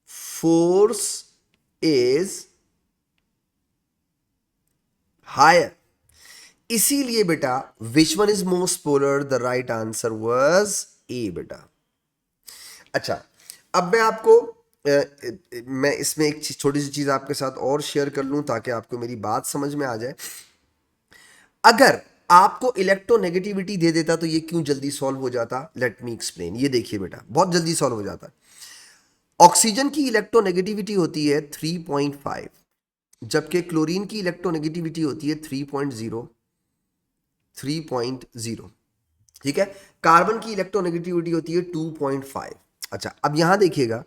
force is higher. इसीलिए बेटा which one is most polar? The right answer was A बेटा। अच्छा, अब मैं आपको मैं इसमें एक छोटी सी चीज आपके साथ और शेयर कर लूं ताकि आपको मेरी बात समझ में आ जाए। अगर आपको इलेक्ट्रोनेगेटिविटी दे देता तो ये क्यों जल्दी सॉल्व हो जाता? Let me explain. ये देखिए बेटा, बहुत जल्दी सॉल्व हो जाता। ऑक्सीजन की इलेक्ट्रोनेगेटिविटी होती है 3.5, जबकि क्लोरीन की इलेक्ट्रोनेगेटिविटी होती है 3.0, ठीक है। कार्बन की इलेक्ट्रोनेगेटिविटी होती है 2.5। अच्छा, अब यहां देखिएगा,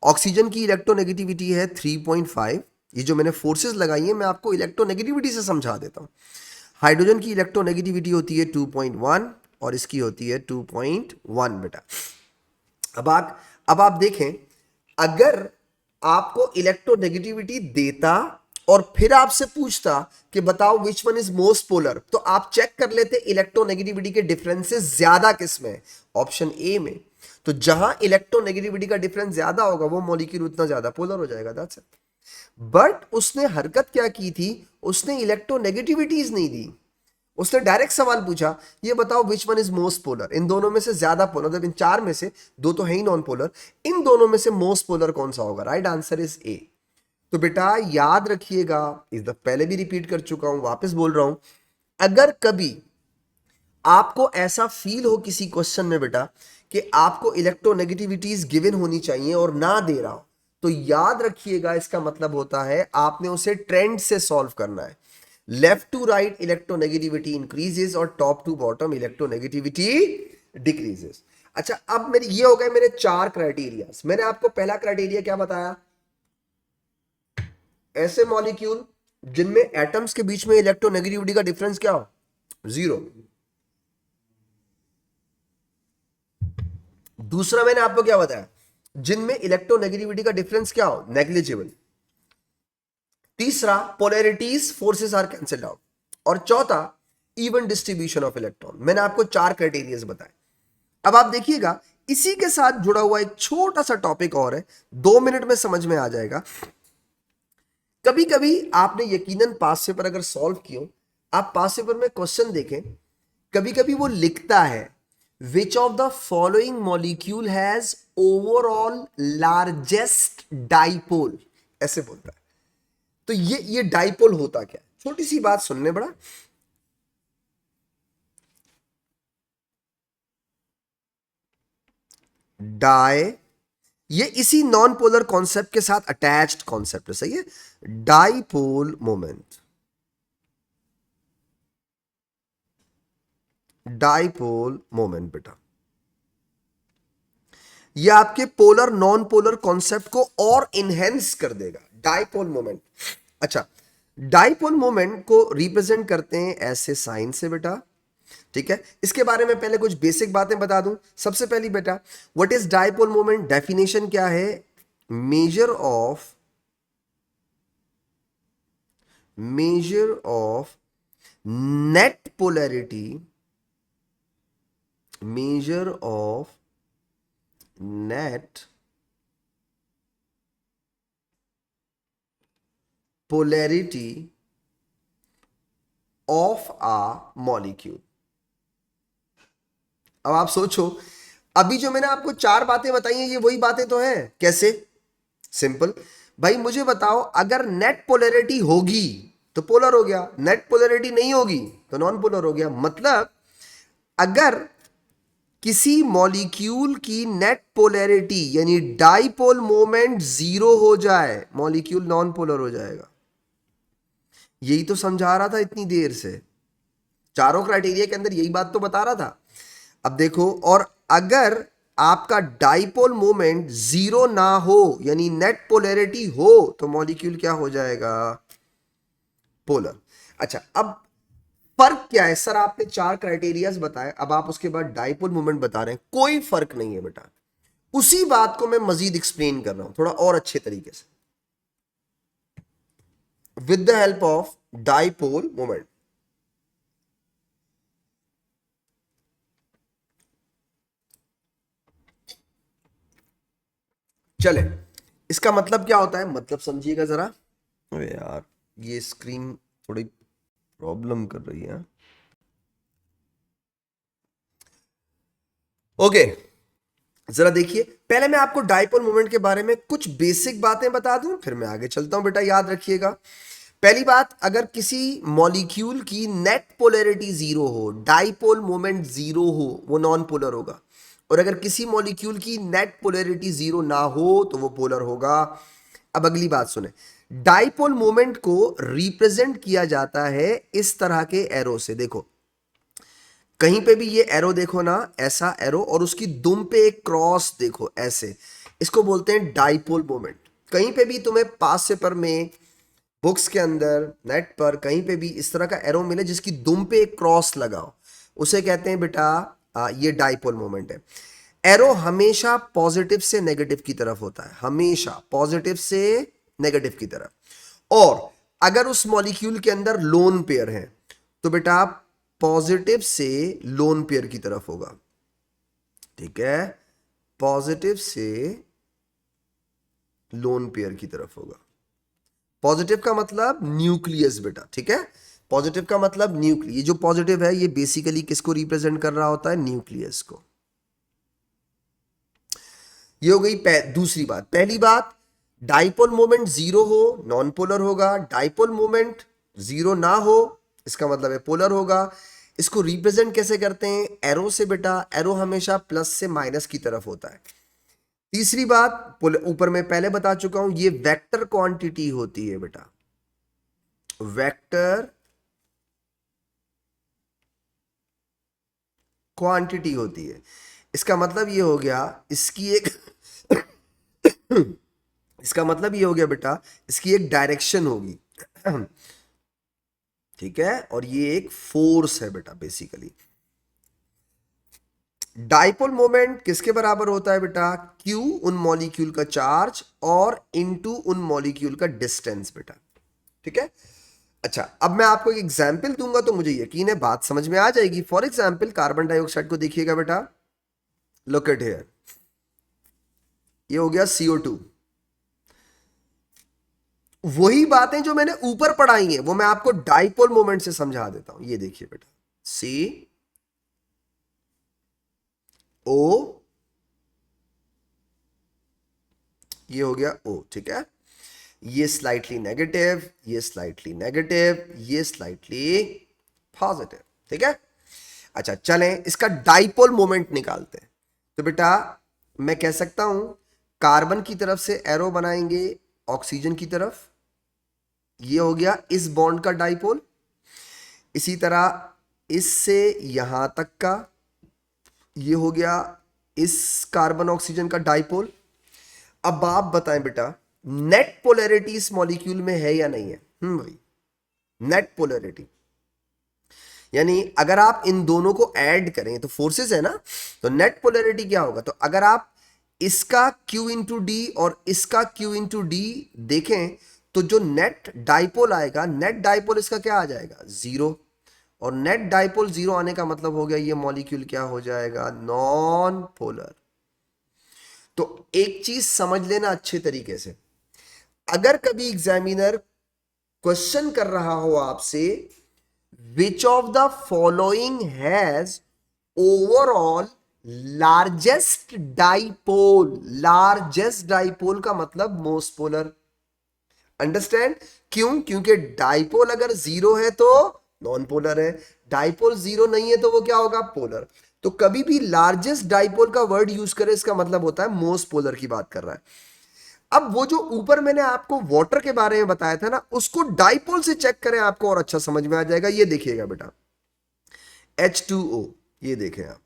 ऑक्सीजन की इलेक्ट्रोनेगेटिविटी है 3.5। ये जो मैंने फोर्सेस लगाई है मैं आपको इलेक्ट्रोनेगेटिविटी से समझा देता हूं। हाइड्रोजन की इलेक्ट्रोनेगेटिविटी होती है 2.1 और इसकी होती है 2.1 बेटा। अब आप देखें, अगर आपको इलेक्ट्रोनेगेटिविटी देता और फिर आपसे पूछता कि बताओ which one is most polar, तो आप चेक कर लेते इलेक्ट्रोनेगेटिविटी के डिफरेंसेस ज्यादा किसमें? ऑप्शन ए में। तो जहां इलेक्ट्रोनेगेटिविटी का डिफरेंस ज्यादा होगा वो मॉलिक्यूल उतना ज्यादा पोलर हो जाएगा, दैट्स इट। बट उसने हरकत क्या की थी? उसने इलेक्ट्रोनेगेटिविटीज नहीं दी, उसने डायरेक्ट सवाल पूछा, ये बताओ which one is most polar? इन दोनों में से ज्यादा पोलर, मतलब इन चार में से दो तो है ही नॉन पोलर, इन दोनों में से मोस्ट पोलर कौन सा होगा? Right answer is a. तो बेटा याद रखिएगा, इस दफा पहले भी रिपीट कर चुका हूं, वापस बोल रहा हूं, अगर कभी आपको ऐसा फील हो किसी क्वेश्चन में बेटा कि आपको इलेक्ट्रोनेगेटिविटीज गिवन होनी चाहिए और ना दे रहा हो, तो याद रखिएगा इसका मतलब होता है आपने उसे ट्रेंड से सॉल्व करना है। Left to right electronegativity increases और top to bottom electronegativity decreases. अच्छा, अब मेरे ये हो गए मेरे चार क्राइटेरिया। मैंने आपको पहला क्राइटेरिया क्या बताया? ऐसे मॉलिक्यूल जिनमें एटम्स के बीच में इलेक्ट्रोनेगेटिविटी का डिफरेंस क्या हो? 0। दूसरा मैंने आपको क्या बताया? जिनमें इलेक्ट्रोनेगेटिविटी का डिफरेंस क्या हो? नेग्लिजिबल। तीसरा, polarities forces are cancelled out. और चौथा, इवन डिस्ट्रीब्यूशन ऑफ इलेक्ट्रॉन। मैंने आपको चार क्राइटेरिया बताए। अब आप देखिएगा, इसी के साथ जुड़ा हुआ एक छोटा सा टॉपिक और है, 2 मिनट में समझ में आ जाएगा। कभी कभी आपने यकीनन पास्ट पेपर अगर सॉल्व किया, आप पास पेपर में क्वेश्चन देखें, कभी कभी वो लिखता है which of the following molecule has overall largest dipole, ऐसे बोलता है। तो ये डाइपोल होता क्या, छोटी सी बात सुनने बड़ा। डाई, ये इसी नॉन पोलर कॉन्सेप्ट के साथ अटैच्ड कॉन्सेप्ट है, सही है। डाइपोल मोमेंट, डाइपोल मोमेंट बेटा, ये आपके पोलर नॉन पोलर कॉन्सेप्ट को और इनहेंस कर देगा, डाइपोल मोमेंट। अच्छा, डाइपोल मोमेंट को रिप्रेजेंट करते हैं ऐसे साइन से बेटा, ठीक है। इसके बारे में पहले कुछ बेसिक बातें बता दूं। सबसे पहली बेटा, what is dipole moment, definition क्या है, measure of net polarity, measure of net polarity of a molecule. अब आप सोचो, अभी जो मैंने आपको चार बातें बताई हैं, ये वही बातें तो हैं। कैसे, सिंपल भाई, मुझे बताओ, अगर नेट पोलैरिटी होगी तो पोलर हो गया, नेट पोलैरिटी नहीं होगी तो नॉन पोलर हो गया। मतलब अगर किसी मॉलिक्यूल की नेट पोलैरिटी यानी डाइपोल मोमेंट जीरो हो जाए, मॉलिक्यूल नॉन पोलर हो जाएगा। यही तो समझा रहा था इतनी देर से, चारों क्राइटेरिया के अंदर यही बात तो बता रहा था। अब देखो, और अगर आपका डाइपोल मोमेंट जीरो ना हो यानी नेट पोलैरिटी हो तो मॉलिक्यूल क्या हो जाएगा, पोलर। अच्छा, अब फर्क क्या है सर, आपने चार क्राइटेरियाज बताए, अब आप उसके बाद डाइपोल मोमेंट बता रहे हैं, कोई फर्क नहीं है बेटा। उसी बात को मैं मजीद एक्सप्लेन कर रहा हूं थोड़ा और अच्छे तरीके से, with the help of dipole moment. चले, इसका मतलब क्या होता है, मतलब समझिएगा जरा। अरे यार, ये स्क्रीन थोड़ी प्रॉब्लम कर रही है। ओके, जरा देखिए, पहले मैं आपको डाइपोल मोमेंट के बारे में कुछ बेसिक बातें बता दूं, फिर मैं आगे चलता हूं बेटा, याद रखिएगा। पहली बात, अगर किसी मॉलिक्यूल की नेट पोलैरिटी जीरो हो, डाइपोल मोमेंट जीरो हो, वो नॉन पोलर होगा। और अगर किसी मॉलिक्यूल की नेट पोलैरिटी जीरो ना हो तो वो पोलर होगा। अब अगली बात सुने, डाइपोल मोमेंट को रिप्रेजेंट किया जाता है इस तरह के एरो से। देखो, कहीं पे भी ये एरो देखो ना, ऐसा एरो, और उसकी दुम पे एक क्रॉस देखो ऐसे, इसको बोलते हैं डाइपोल मोमेंट। कहीं पे भी तुम्हें पास पेपर में, बुक्स के अंदर, नेट पर कहीं पे भी इस तरह का एरो मिले जिसकी दुम पे एक क्रॉस लगाओ, उसे कहते हैं बेटा ये डाइपोल मोमेंट है। एरो हमेशा पॉजिटिव से नेगेटिव की तरफ होता है, हमेशा पॉजिटिव से नेगेटिव की तरफ। और अगर उस मॉलिक्यूल के अंदर लोन पेयर है तो बेटा पॉजिटिव से लोन पेयर की तरफ होगा, ठीक है, पॉजिटिव से लोन पेयर की तरफ होगा। पॉजिटिव का मतलब न्यूक्लियस बेटा, ठीक है, पॉजिटिव का मतलब न्यूक्लियस। ये जो पॉजिटिव है ये बेसिकली किसको रिप्रेजेंट कर रहा होता है, न्यूक्लियस को। ये हो गई दूसरी बात। पहली बात, डाइपोल मोमेंट जीरो हो नॉन पोलर होगा, डाइपोल मोमेंट जीरो ना हो इसका मतलब है पोलर होगा। इसको रिप्रेजेंट कैसे करते हैं, एरो से बेटा, एरो हमेशा प्लस से माइनस की तरफ होता है। तीसरी बात, ऊपर में पहले बता चुका हूं, ये वेक्टर क्वांटिटी होती है बेटा, वेक्टर क्वांटिटी होती है। इसका मतलब ये हो गया, इसकी एक इसका मतलब ये हो गया बेटा, इसकी एक डायरेक्शन होगी, ठीक है, और ये एक फोर्स है बेटा बेसिकली। डाइपोल मोमेंट किसके बराबर होता है बेटा, Q उन मॉलिक्यूल का चार्ज और इनटू उन मॉलिक्यूल का डिस्टेंस बेटा, ठीक है। अच्छा, अब मैं आपको एक एग्जाम्पल दूंगा तो मुझे यकीन है बात समझ में आ जाएगी। फॉर एग्जाम्पल, कार्बन डाइऑक्साइड को देखिएगा बेटा, लुक एट हियर, ये हो गया CO2, वही बातें जो मैंने ऊपर पढ़ाई हैं वो मैं आपको डाइपोल मोमेंट से समझा देता हूं। ये देखिए बेटा, सी ओ, ये हो गया ओ, ठीक है। ये स्लाइटली नेगेटिव, ये स्लाइटली नेगेटिव, ये स्लाइटली पॉजिटिव, ठीक है। अच्छा चलें इसका डाइपोल मोमेंट निकालते हैं। तो बेटा मैं कह सकता हूं कार्बन की तरफ से एरो बनाएंगे ऑक्सीजन की तरफ, ये हो गया इस बॉन्ड का डाइपोल। इसी तरह इससे यहां तक का ये हो गया इस कार्बन ऑक्सीजन का डाइपोल। अब आप बताएं बेटा नेट पोलैरिटी इस मॉलिक्यूल में है या नहीं है? भाई नेट पोलैरिटी यानी अगर आप इन दोनों को ऐड करें तो फोर्सेस है ना, तो नेट पोलैरिटी क्या होगा? तो अगर आप इसका Q इंटू डी और इसका Q इंटू डी देखें तो जो नेट डाइपोल आएगा, नेट डाइपोल इसका क्या आ जाएगा? जीरो। और नेट डाइपोल जीरो आने का मतलब हो गया ये मॉलिक्यूल क्या हो जाएगा? Non polar. तो एक चीज समझ लेना अच्छे तरीके से, अगर कभी एग्जामिनर क्वेश्चन कर रहा हो आपसे which of the following has overall largest dipole, largest dipole का मतलब मोस्ट पोलर। अंडरस्टैंड क्यों? क्योंकि डाइपोल अगर जीरो है तो नॉन पोलर है, डाइपोल जीरो नहीं है तो वो क्या होगा? पोलर। तो कभी भी लार्जेस्ट डाइपोल का वर्ड यूज करें इसका मतलब होता है मोस्ट पोलर की बात कर रहा है। अब वो जो ऊपर मैंने आपको वाटर के बारे में बताया था ना, उसको डाइपोल से चेक करें आपको और अच्छा समझ में आ जाएगा। ये देखिएगा बेटा H2O, ये देखें आप,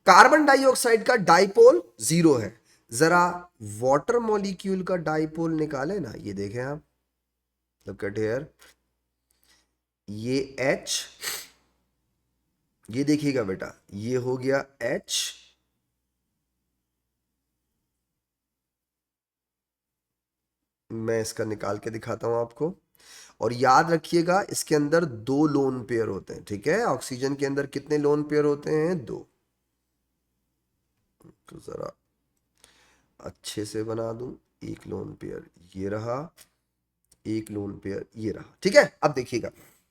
कार्बन डाइऑक्साइड का डाइपोल जीरो है। जरा वाटर मॉलिक्यूल का डाइपोल निकाले ना, ये देखें आप, लुक एट हियर, ये H, ये देखिएगा बेटा ये हो गया H, मैं इसका निकाल के दिखाता हूं आपको। और याद रखिएगा इसके अंदर दो लोन पेयर होते हैं, ठीक है। ऑक्सीजन के अंदर कितने लोन पेयर होते हैं? दो। तो जरा अच्छे से बना दूं, एक लोन पेयर ये रहा, एक लोन पेयर ये रहा, ठीक है। अब देखिएगा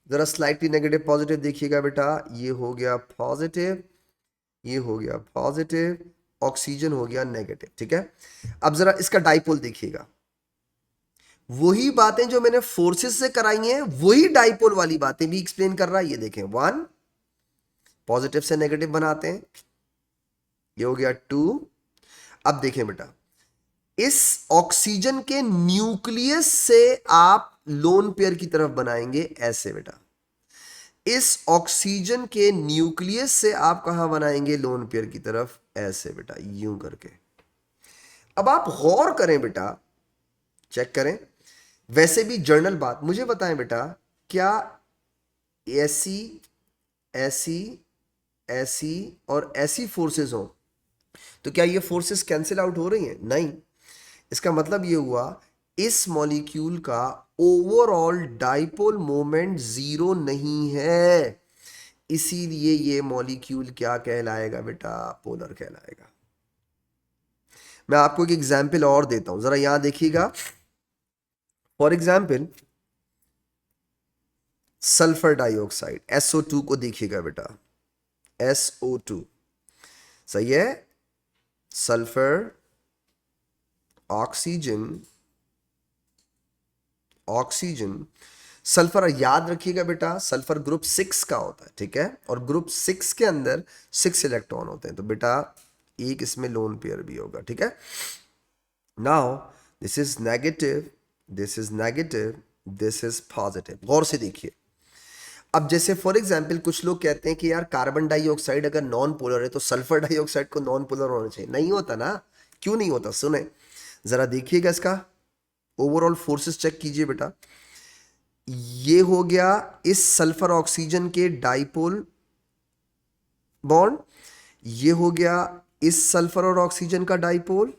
जरा स्लाइटली नेगेटिव पॉजिटिव देखिएगा बेटा, ये हो गया पॉजिटिव, ये हो गया पॉजिटिव, ऑक्सीजन हो गया नेगेटिव, ठीक है। अब जरा इसका डाइपोल देखिएगा, वही बातें जो मैंने फोर्सेस से कराई हैं वही डाइपोल वाली बातें भी एक्सप्लेन कर रहा है। ये देखें, वन, पॉजिटिव से नेगेटिव बनाते हैं, ये हो गया टू। अब देखें बेटा इस ऑक्सीजन के न्यूक्लियस से आप लोन पेयर की तरफ बनाएंगे ऐसे बेटा, इस ऑक्सीजन के न्यूक्लियस से आप कहां बनाएंगे? लोन पेयर की तरफ ऐसे बेटा, यूं करके। अब आप गौर करें बेटा, चेक करें, वैसे भी जर्नल बात मुझे बताएं बेटा, क्या ऐसी ऐसी ऐसी और ऐसी फोर्सेस हो तो क्या ये फोर्सेस कैंसिल आउट हो रही हैं? नहीं। इसका मतलब ये हुआ इस मॉलिक्यूल का ओवरऑल डाइपोल मोमेंट जीरो नहीं है, इसीलिए ये मॉलिक्यूल क्या कहलाएगा बेटा? पोलर कहलाएगा। मैं आपको एक एग्जाम्पल और देता हूं, जरा यहां देखिएगा। For example sulphur dioxide SO2 को देखिएगा बेटा, SO2, सही है। सल्फर, ऑक्सीजन, ऑक्सीजन, सल्फर याद रखिएगा बेटा सल्फर ग्रुप 6 का होता है, ठीक है। और ग्रुप 6 के अंदर 6 इलेक्ट्रॉन होते हैं, तो बेटा एक इसमें लोन पेयर भी होगा, ठीक है। Now this is negative, this is negative, this is positive. गौर से देखिए, अब जैसे फॉर एग्जाम्पल कुछ लोग कहते हैं कि यार कार्बन डाइऑक्साइड अगर नॉन पोलर है तो सल्फर डाइऑक्साइड को नॉन पोलर होना चाहिए। नहीं होता ना, क्यों नहीं होता? सुने जरा देखिएगा इसका ओवरऑल फोर्सेस चेक कीजिए बेटा, ये हो गया इस सल्फर ऑक्सीजन के डाइपोल बॉन्ड, ये हो गया इस सल्फर और ऑक्सीजन का डाइपोल।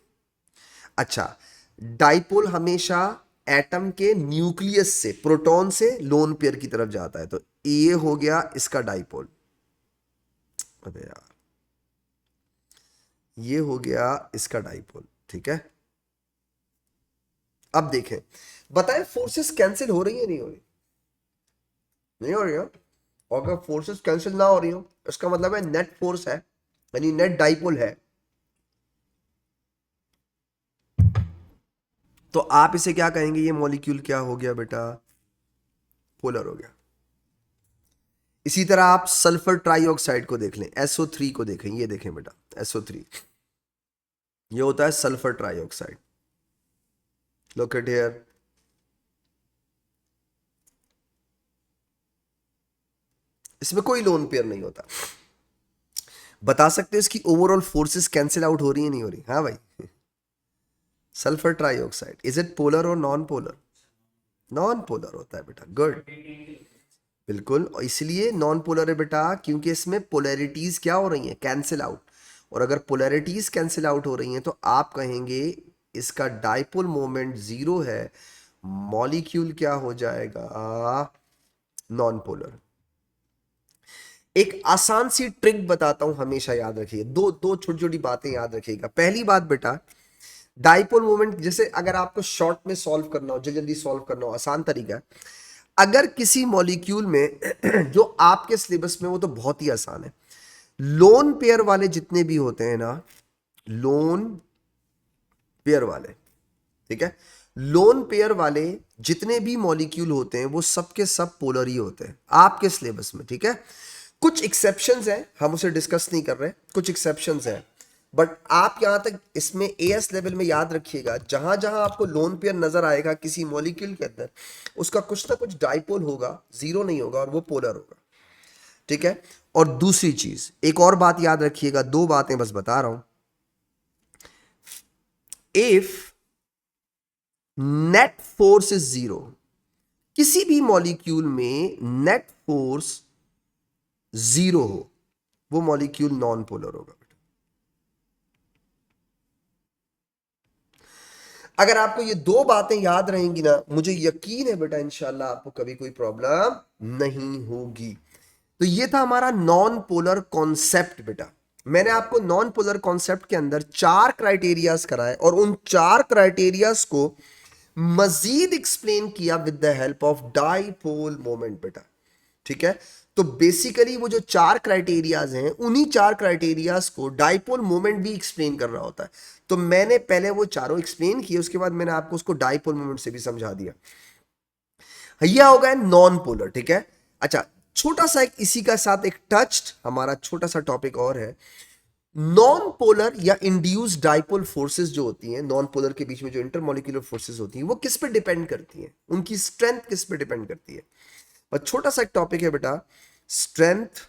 अच्छा, डाइपोल हमेशा एटम के न्यूक्लियस से, प्रोटॉन से लोन पेयर की तरफ जाता है, तो ये हो गया इसका डाइपोल। अबे यार, ये हो गया इसका डाइपोल, ठीक है। अब देखें, बताएं फोर्सेस कैंसिल हो रही है नहीं हो रही? नहीं हो रही है। और अगर फोर्सेस कैंसिल ना हो रही हो इसका मतलब है नेट फोर्स है, यानी नेट डाइपोल है। तो आप इसे क्या कहेंगे, ये मॉलिक्यूल क्या हो गया बेटा, पोलर हो गया। इसी तरह आप सल्फर ट्राइऑक्साइड को देख लें, SO3 को देखें, ये देखें बेटा SO3, ये होता है sulphur trioxide. Look at here, इसमें कोई लोन पेयर नहीं होता। बता सकते हो इसकी ओवरऑल फोर्सेस कैंसिल आउट हो रही है नहीं हो रही? हाँ भाई, sulphur trioxide is it polar और नॉन पोलर? नॉन पोलर होता है बेटा, गुड, बिल्कुल। और इसलिए नॉन पोलर है बेटा क्योंकि इसमें पोलैरिटीज क्या हो रही हैं, कैंसिल आउट। और अगर पोलैरिटीज कैंसिल आउट हो रही हैं तो आप कहेंगे इसका डाइपोल मोमेंट जीरो है, मॉलिक्यूल क्या हो जाएगा, नॉन पोलर। एक आसान सी ट्रिक बताता हूं, हमेशा याद रखिए, दो दो छोटी छोटी बातें याद रखिएगा। पहली बात बेटा, डाइपोल मोमेंट जैसे अगर आपको शॉर्ट में सॉल्व करना हो, जल्दी जल्दी सॉल्व करना हो, आसान तरीका है। अगर किसी मॉलिक्यूल में जो आपके सिलेबस में, वो तो बहुत ही आसान है, लोन पेयर वाले जितने भी होते हैं ना, लोन पेयर वाले, ठीक है, लोन पेयर वाले जितने भी मॉलिक्यूल होते हैं वो सब के सब पोलर ही होते हैं आपके सिलेबस में, ठीक है। कुछ एक्सेप्शंस हैं, हम उसे डिस्कस नहीं कर रहे, कुछ एक्सेप्शंस हैं, बट आप यहां तक इसमें एएस लेवल में याद रखिएगा, जहां जहां आपको लोन पेयर नजर आएगा किसी मॉलिक्यूल के अंदर, उसका कुछ ना कुछ डाइपोल होगा, जीरो नहीं होगा, और वो पोलर होगा, ठीक है। और दूसरी चीज, एक और बात याद रखिएगा, दो बातें बस बता रहा हूं। If net force is zero, किसी भी मॉलिक्यूल में नेट फोर्स जीरो हो, वो मॉलिक्यूल नॉन पोलर होगा। अगर आपको ये दो बातें याद रहेंगी ना, मुझे यकीन है बेटा इंशाल्लाह आपको कभी कोई प्रॉब्लम नहीं होगी। तो ये था हमारा नॉन पोलर कॉन्सेप्ट बेटा। मैंने आपको नॉन पोलर कॉन्सेप्ट के अंदर चार क्राइटेरियाज कराए और उन चार क्राइटेरियाज को मजीद एक्सप्लेन किया with the help of dipole moment बेटा, ठीक है। तो बेसिकली वो जो चार क्राइटेरियाज हैं, उन्हीं चार क्राइटेरियाज को डाइपोल मोमेंट भी एक्सप्लेन कर रहा होता है। तो मैंने पहले वो चारों एक्सप्लेन किए, उसके बाद मैंने आपको उसको डाइपोल मोमेंट से भी समझा दिया। यह हो गया नॉन पोलर, ठीक है। अच्छा, छोटा सा एक इसी का साथ एक टच्ड हमारा छोटा सा टॉपिक और है, नॉन पोलर या इंड्यूस डाइपोल फोर्सेस जो होती हैं, नॉन पोलर के बीच में जो इंटरमॉलिक्यूलर फोर्सेस होती हैं, वो किस पे डिपेंड करती हैं, उनकी स्ट्रेंथ किस पे डिपेंड करती है। और छोटा सा एक टॉपिक है बेटा, strength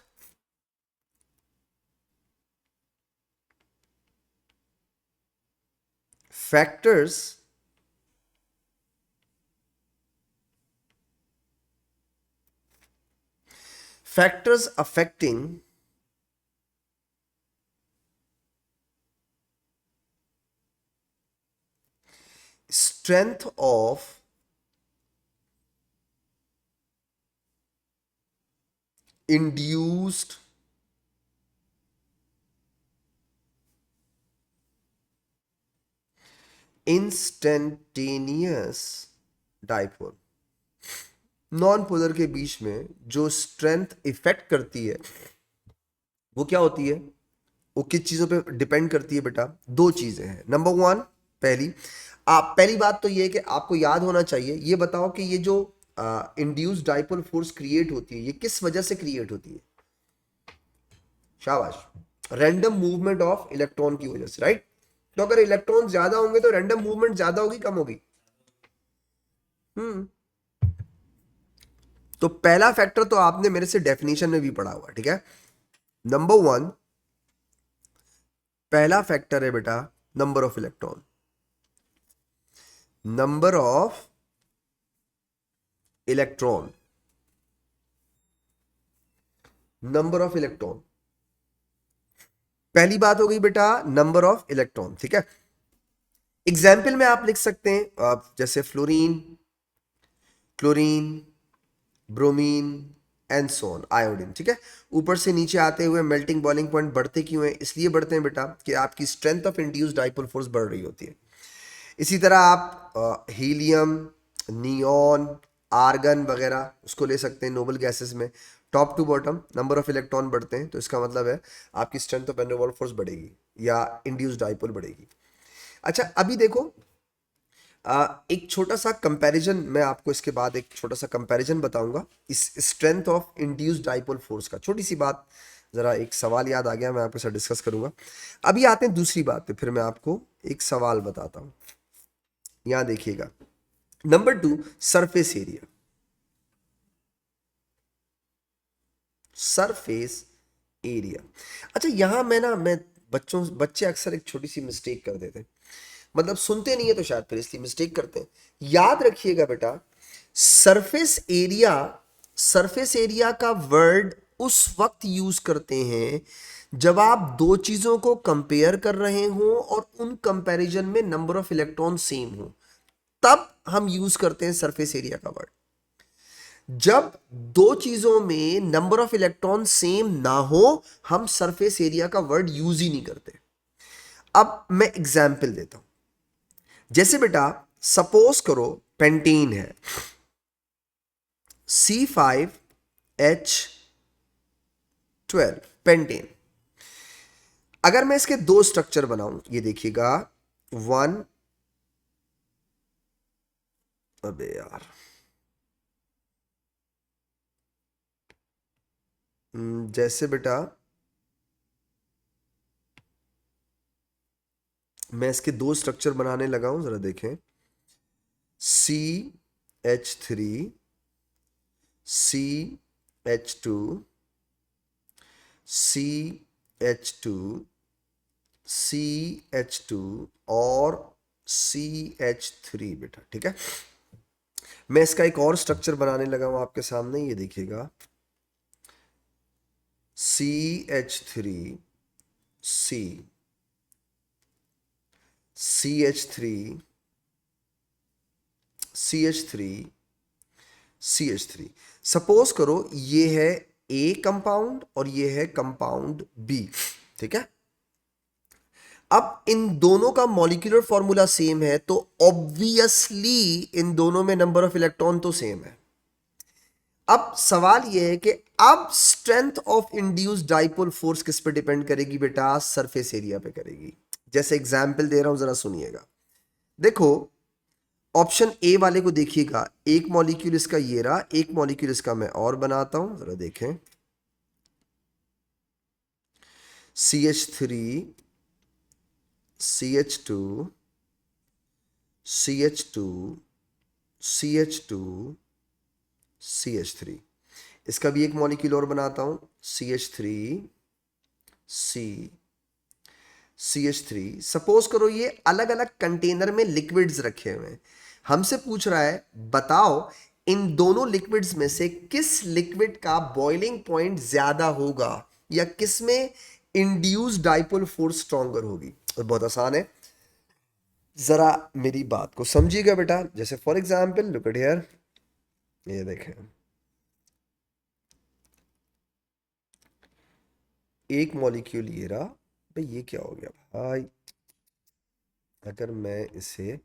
factors factors affecting strength of induced instantaneous dipole. Non polar के बीच में जो स्ट्रेंथ इफेक्ट करती है वो क्या होती है, वो किस चीजों पे डिपेंड करती है बेटा? दो चीजें हैं। नंबर वन, पहली बात तो ये है कि आपको याद होना चाहिए, ये बताओ कि ये जो इंड्यूस डाइपोल फोर्स क्रिएट होती है, ये किस वजह से क्रिएट होती है? शाबाश, रैंडम मूवमेंट ऑफ इलेक्ट्रॉन की वजह से, राइट। तो अगर इलेक्ट्रॉन ज्यादा होंगे तो रैंडम मूवमेंट ज्यादा होगी कम होगी? हम्म। तो पहला फैक्टर तो आपने मेरे से डेफिनेशन में भी पढ़ा हुआ, ठीक है। नंबर वन, पहला फैक्टर है बेटा number of electron, number of electron, number of electron. पहली बात हो गई बेटा नंबर ऑफ इलेक्ट्रॉन, ठीक है। एग्जाम्पल में आप लिख सकते हैं जैसे fluorine, chlorine, bromine and so on, iodine, ठीक है। ऊपर से नीचे आते हुए मेल्टिंग बॉइलिंग पॉइंट बढ़ते क्यों है? इसलिए बढ़ते हैं बेटा कि आपकी strength of induced dipole force बढ़ रही होती है। इसी तरह आप हीलियम, नियॉन, आर्गन वगैरह उसको ले सकते हैं नोबल गैसेस में। Top to bottom number of electron बढ़ते हैं तो इसका मतलब है आपकी स्ट्रेंथ ऑफ वैन फोर्स बढ़ेगी या इंड्यूस्ड डाइपोल बढ़ेगी। अच्छा अभी देखो, एक छोटा सा कंपैरिजन मैं आपको इसके बाद एक छोटा सा कंपैरिजन बताऊंगा इस strength of induced dipole force का। छोटी सी बात, जरा एक सवाल याद आ गया, मैं आपके साथ डिस्कस करूंगा। अभी आते हैं दूसरी बात पे, फिर मैं आपको एक सवाल बताता हूं। यहां देखिएगा, number 2, surface area. Surface area, अच्छा यहां मैं बच्चे अक्सर एक छोटी सी मिस्टेक कर देते हैं, मतलब सुनते नहीं है तो शायद फिर इसलिए मिस्टेक करते हैं। याद रखिएगा बेटा, सरफेस एरिया, सरफेस एरिया का वर्ड उस वक्त यूज करते हैं जब आप दो चीजों को कंपेयर कर रहे हो और उन कंपैरिजन में नंबर ऑफ इलेक्ट्रॉन सेम हो, तब हम यूज करते हैं सरफेस एरिया का वर्ड। जब दो चीजों में नंबर ऑफ इलेक्ट्रॉन सेम ना हो, हम सरफेस एरिया का वर्ड यूज ही नहीं करते। अब मैं एग्जाम्पल देता हूं, जैसे बेटा सपोज करो पेंटीन है C5H12 पेंटेन। अगर मैं इसके दो स्ट्रक्चर बनाऊं, ये देखिएगा, वन, अबे यार, जैसे बेटा मैं इसके दो स्ट्रक्चर बनाने लगा हूं, जरा देखें, CH3, CH2, CH2, CH2 और CH3 बेटा, ठीक है। मैं इसका एक और स्ट्रक्चर बनाने लगा हूं आपके सामने, ये देखिएगा, CH3, C, CH3, CH3, CH3। Suppose करो ये है ए कंपाउंड और ये है कंपाउंड बी, ठीक है। अब इन दोनों का मॉलिक्यूलर फॉर्मूला सेम है तो ऑब्वियसली इन दोनों में नंबर ऑफ इलेक्ट्रॉन तो सेम है। अब सवाल यह है कि अब strength of induced dipole force किस पे डिपेंड करेगी बेटा? सरफेस एरिया पे करेगी। जैसे एग्जाम्पल दे रहा हूं, जरा सुनिएगा। देखो ऑप्शन ए वाले को देखिएगा, एक मॉलिक्यूल इसका ये रहा, एक मॉलिक्यूल इसका मैं और बनाता हूं, जरा देखें, CH3, CH2, CH2, CH2, CH3। इसका भी एक मॉलिक्यूल और बनाता हूं, CH3, C, CH3। सपोज करो ये अलग अलग कंटेनर में लिक्विड्स रखे हुए हैं, हमसे पूछ रहा है बताओ इन दोनों लिक्विड्स में से किस लिक्विड का बॉइलिंग पॉइंट ज्यादा होगा या किस में इंड्यूस डाइपोल फोर्स स्ट्रॉन्गर होगी। और बहुत आसान है, जरा मेरी बात को समझिएगा बेटा। जैसे for example look at here, ये देखें, एक मॉलिक्यूल ये रहा, भाई ये क्या हो गया भाई, अगर मैं इसे,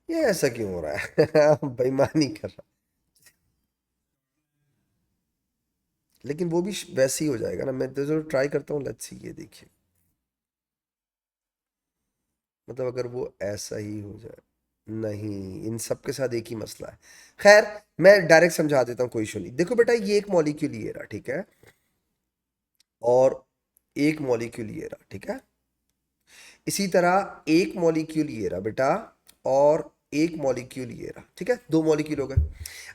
ये ऐसा क्यों हो रहा है बेईमानी कर रहा, लेकिन वो भी वैसे ही हो जाएगा ना। मैं तो जरूर ट्राई करता हूँ, लेट्स सी, ये देखिए, मतलब अगर वो ऐसा ही हो जाए, नहीं, इन सब के साथ एक ही मसला है। खैर मैं डायरेक्ट समझा देता हूँ, कोई इशू नहीं। देखो बेटा ये एक मॉलिक्यूल ये रहा, ठीक है, और एक मॉलिक्यूल ये रहा, ठीक है। इसी तरह एक मॉलिक्यूल ये रहा बेटा और एक मॉलिक्यूल ये रहा, ठीक है, दो मॉलिक्यूल हो गए।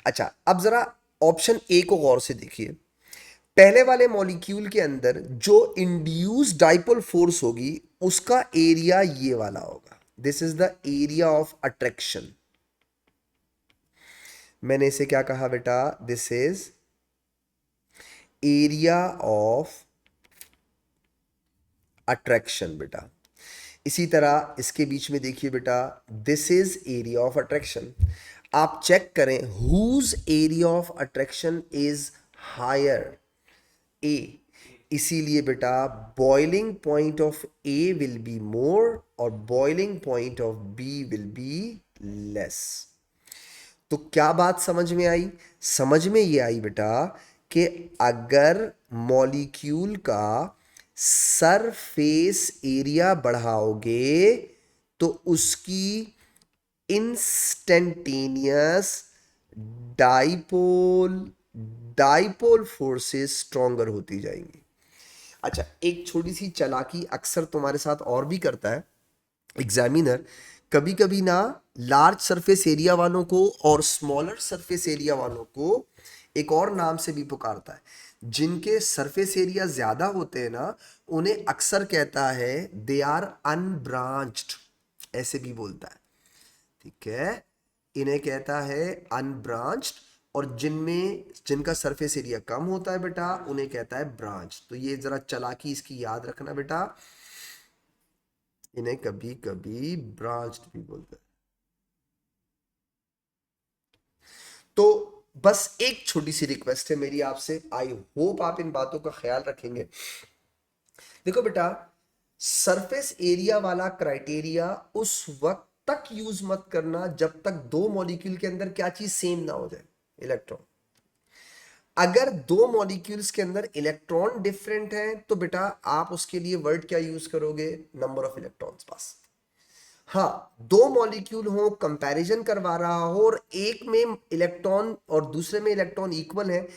अच्छा अब जरा ऑप्शन ए को गौर से देखिए। पहले वाले मॉलिक्यूल के अंदर जो इंड्यूस डाइपोल फोर्स होगी उसका एरिया ये वाला होगा, this is the area of attraction. मैंने इसे क्या कहा बेटा? This is area of attraction बेटा। इसी तरह इसके बीच में देखिए बेटा, this is area of attraction. आप चेक करें whose area of attraction is higher, A. इसीलिए बेटा boiling point of A will be more और boiling point of B will be less. तो क्या बात समझ में आई? समझ में ये आई बेटा कि अगर मॉलिक्यूल का सरफेस एरिया बढ़ाओगे तो उसकी instantaneous dipole dipole forces stronger होती जाएंगी। अच्छा, एक छोटी सी चालाकी अक्सर तुम्हारे साथ और भी करता है एग्जामिनर, कभी कभी ना लार्ज सरफेस एरिया वालों को और स्मॉलर सरफेस एरिया वालों को एक और नाम से भी पुकारता है। जिनके सरफेस एरिया ज्यादा होते हैं ना, उन्हें अक्सर कहता है दे आर अनब्रांच्ड, ऐसे भी बोलता है। ठीक है, इन्हें कहता है अनब्रांच्ड। और जिनका सरफेस एरिया कम होता है बेटा, उन्हें कहता है ब्रांच। तो ये जरा चालाकी इसकी याद रखना बेटा, इन्हें कभी कभी ब्रांच्ड भी बोलते हैं। तो बस एक छोटी सी रिक्वेस्ट है मेरी आपसे, आई होप आप इन बातों का ख्याल रखेंगे। देखो बेटा, सरफेस एरिया वाला क्राइटेरिया उस वक्त तक यूज मत करना जब तक दो मॉलिक्यूल के अंदर क्या चीज सेम ना हो जाए, इलेक्ट्रॉन। अगर दो मॉलिक्यूल्स के अंदर इलेक्ट्रॉन डिफरेंट हैं तो बेटा आप उसके लिए वर्ड क्या यूज करोगे? नंबर ऑफ इलेक्ट्रॉन्स पास। हाँ, दो मॉलिक्यूल हो, कंपैरिजन करवा रहा हो और एक में इलेक्ट्रॉन और दूसरे में इलेक्ट्रॉन इक्वल है,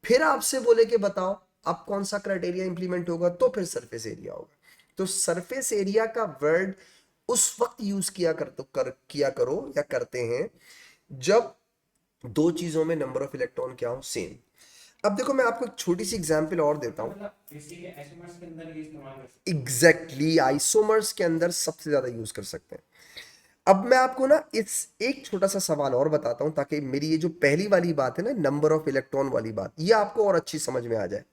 फिर आपसे बोले कि बताओ अब कौन सा क्राइटेरिया इंप्लीमेंट होगा, तो फिर सरफेस एरिया होगा। तो सरफेस एरिया का वर्ड उस वक्त यूज किया करो या करते हैं जब दो चीजों में नंबर ऑफ इलेक्ट्रॉन क्या हो, सेम। अब देखो मैं आपको एक छोटी सी एग्जांपल और देता हूं। एग्जैक्टली, आइसोमर्स के अंदर सबसे ज्यादा यूज कर सकते हैं। अब मैं आपको ना इस एक छोटा सा सवाल और बताता हूं ताकि मेरी ये जो पहली वाली बात है ना, नंबर ऑफ इलेक्ट्रॉन वाली बात, ये आपको और अच्छी समझ में आ जाए।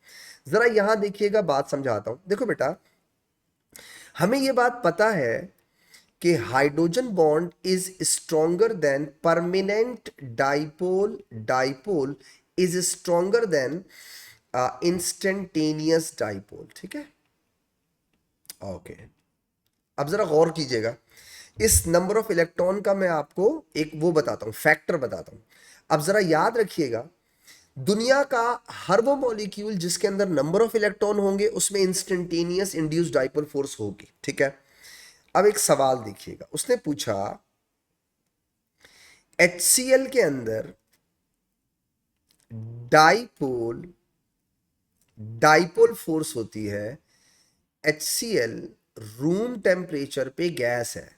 जरा यहां देखिएगा, बात समझाता हूं। देखो बेटा, हमें ये बात पता है कि hydrogen bond is stronger than permanent dipole, dipole is stronger than instantaneous dipole. ठीक है, ओके। अब जरा गौर कीजिएगा, इस नंबर ऑफ इलेक्ट्रॉन का मैं आपको एक वो बताता हूं, फैक्टर बताता हूं। अब जरा याद रखिएगा, दुनिया का हर वो मॉलिक्यूल जिसके अंदर नंबर ऑफ इलेक्ट्रॉन होंगे उसमें इंस्टेंटेनियस इंड्यूस्ड डाइपोल फोर्स होगी। ठीक है, अब एक सवाल देखिएगा, उसने पूछा HCl के अंदर डाइपोल डाइपोल फोर्स होती है। HCl रूम टेम्परेचर पे गैस है।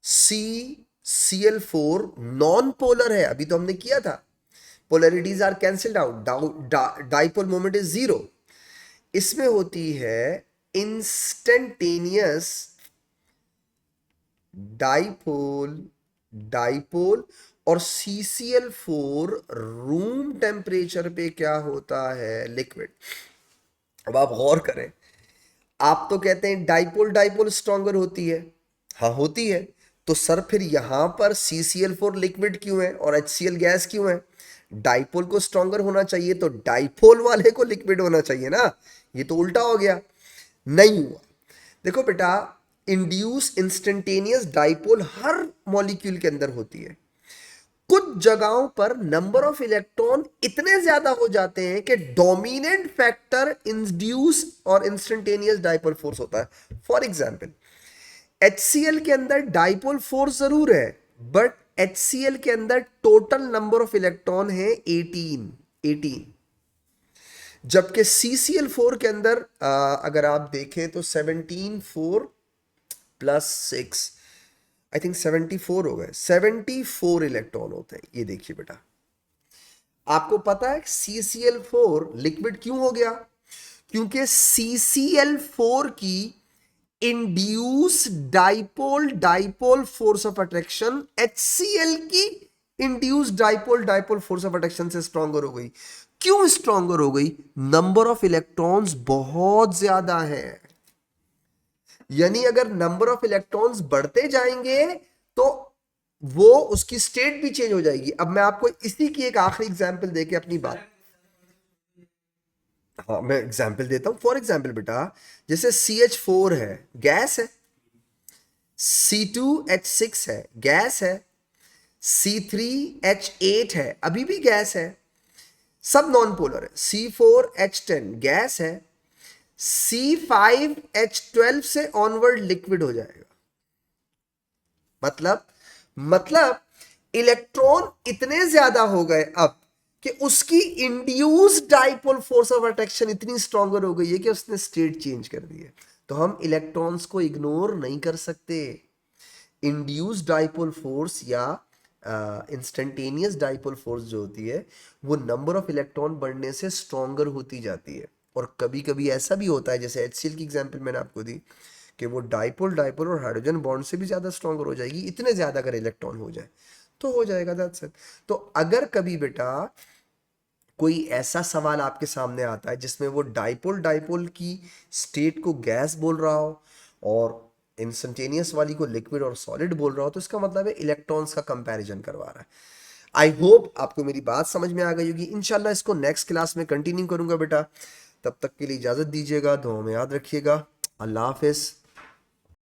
CCl4 नॉन पोलर है, अभी तो हमने किया था, polarities are cancelled out, dipole moment is zero. इसमें होती है इंस्टेंटेनियस डाइपोल, डाइपोल। और CCl4 रूम टेम्परेचर पे क्या होता है? लिक्विड। अब आप गौर करें, आप तो कहते हैं डाइपोल डाइपोल स्ट्रॉन्गर होती है, हाँ होती है, तो सर फिर यहां पर CCl4 लिक्विड क्यों है और HCl गैस क्यों है? डाइपोल को स्ट्रॉन्गर होना चाहिए तो डाइपोल वाले को लिक्विड होना चाहिए ना, ये तो उल्टा हो गया। नहीं हुआ। देखो बेटा, इंड्यूस इंस्टेंटेनियस डाइपोल हर मॉलिक्यूल के अंदर होती है। कुछ जगहों पर नंबर ऑफ इलेक्ट्रॉन इतने ज्यादा हो जाते हैं कि डोमिनेंट फैक्टर इंड्यूस और इंस्टेंटेनियस डाइपोल फोर्स होता है। फॉर एग्जांपल, HCl के अंदर डाइपोल फोर्स जरूर है, बट HCl के अंदर टोटल नंबर ऑफ इलेक्ट्रॉन है 18, जबकि CCl4 के अंदर अगर आप देखें तो 17, 4 प्लस 6, आई थिंक 74 हो गए, 74 इलेक्ट्रॉन होते हैं। ये देखिए बेटा, आपको पता है CCl4 लिक्विड क्यों हो गया? क्योंकि CCl4 की induce dipole dipole force of attraction HCl की induce dipole dipole force of attraction से स्ट्रॉन्गर हो गई। क्यों स्ट्रॉन्गर हो गई? नंबर ऑफ इलेक्ट्रॉन्स बहुत ज्यादा है। यानी अगर नंबर ऑफ इलेक्ट्रॉन्स बढ़ते जाएंगे तो वो उसकी स्टेट भी चेंज हो जाएगी। अब मैं आपको इसी की एक आखिरी एग्जांपल देके अपनी बात, हाँ मैं एग्जाम्पल देता हूँ। फॉर एग्जाम्पल बेटा, जैसे CH4 है, गैस है। C2H6 है, गैस है। C3H8 है, अभी भी गैस है, सब नॉन पोलर है। C4H10 गैस है। C5H12 से ऑनवर्ड लिक्विड हो जाएगा। मतलब इलेक्ट्रॉन इतने ज्यादा हो गए अब कि उसकी induced dipole force of attraction इतनी स्ट्रॉन्गर हो गई है कि उसने स्टेट चेंज कर दी है। तो हम इलेक्ट्रॉन्स को इग्नोर नहीं कर सकते। इंड्यूस्ड डाइपोल फोर्स या इंस्टेंटेनियस डाइपोल फोर्स जो होती है वो नंबर ऑफ इलेक्ट्रॉन बढ़ने से स्ट्रॉन्गर होती जाती है। और कभी कभी ऐसा भी होता है, जैसे HCl की एग्जांपल मैंने आपको दी, कि वो डाइपोल डाइपोल और हाइड्रोजन बॉन्ड से भी ज़्यादा स्ट्रॉन्गर हो जाएगी। इतने ज़्यादा अगर इलेक्ट्रॉन हो जाए तो हो जाएगा, दैट्स इट। तो अगर कभी बेटा कोई ऐसा सवाल आपके सामने आता है जिसमें वो डाइपोल डाइपोल की स्टेट को गैस बोल रहा हो और इंस्टेंटेनियस वाली को लिक्विड और सॉलिड बोल रहा हो, तो इसका मतलब है इलेक्ट्रॉन्स का कंपैरिजन करवा रहा है। आई होप आपको मेरी बात समझ में आ गई होगी। इंशाल्लाह इसको नेक्स्ट क्लास में कंटिन्यू करूंगा बेटा। तब तक के लिए इजाज़त दीजिएगा, दुआ में याद रखिएगा। अल्लाह हाफिज़।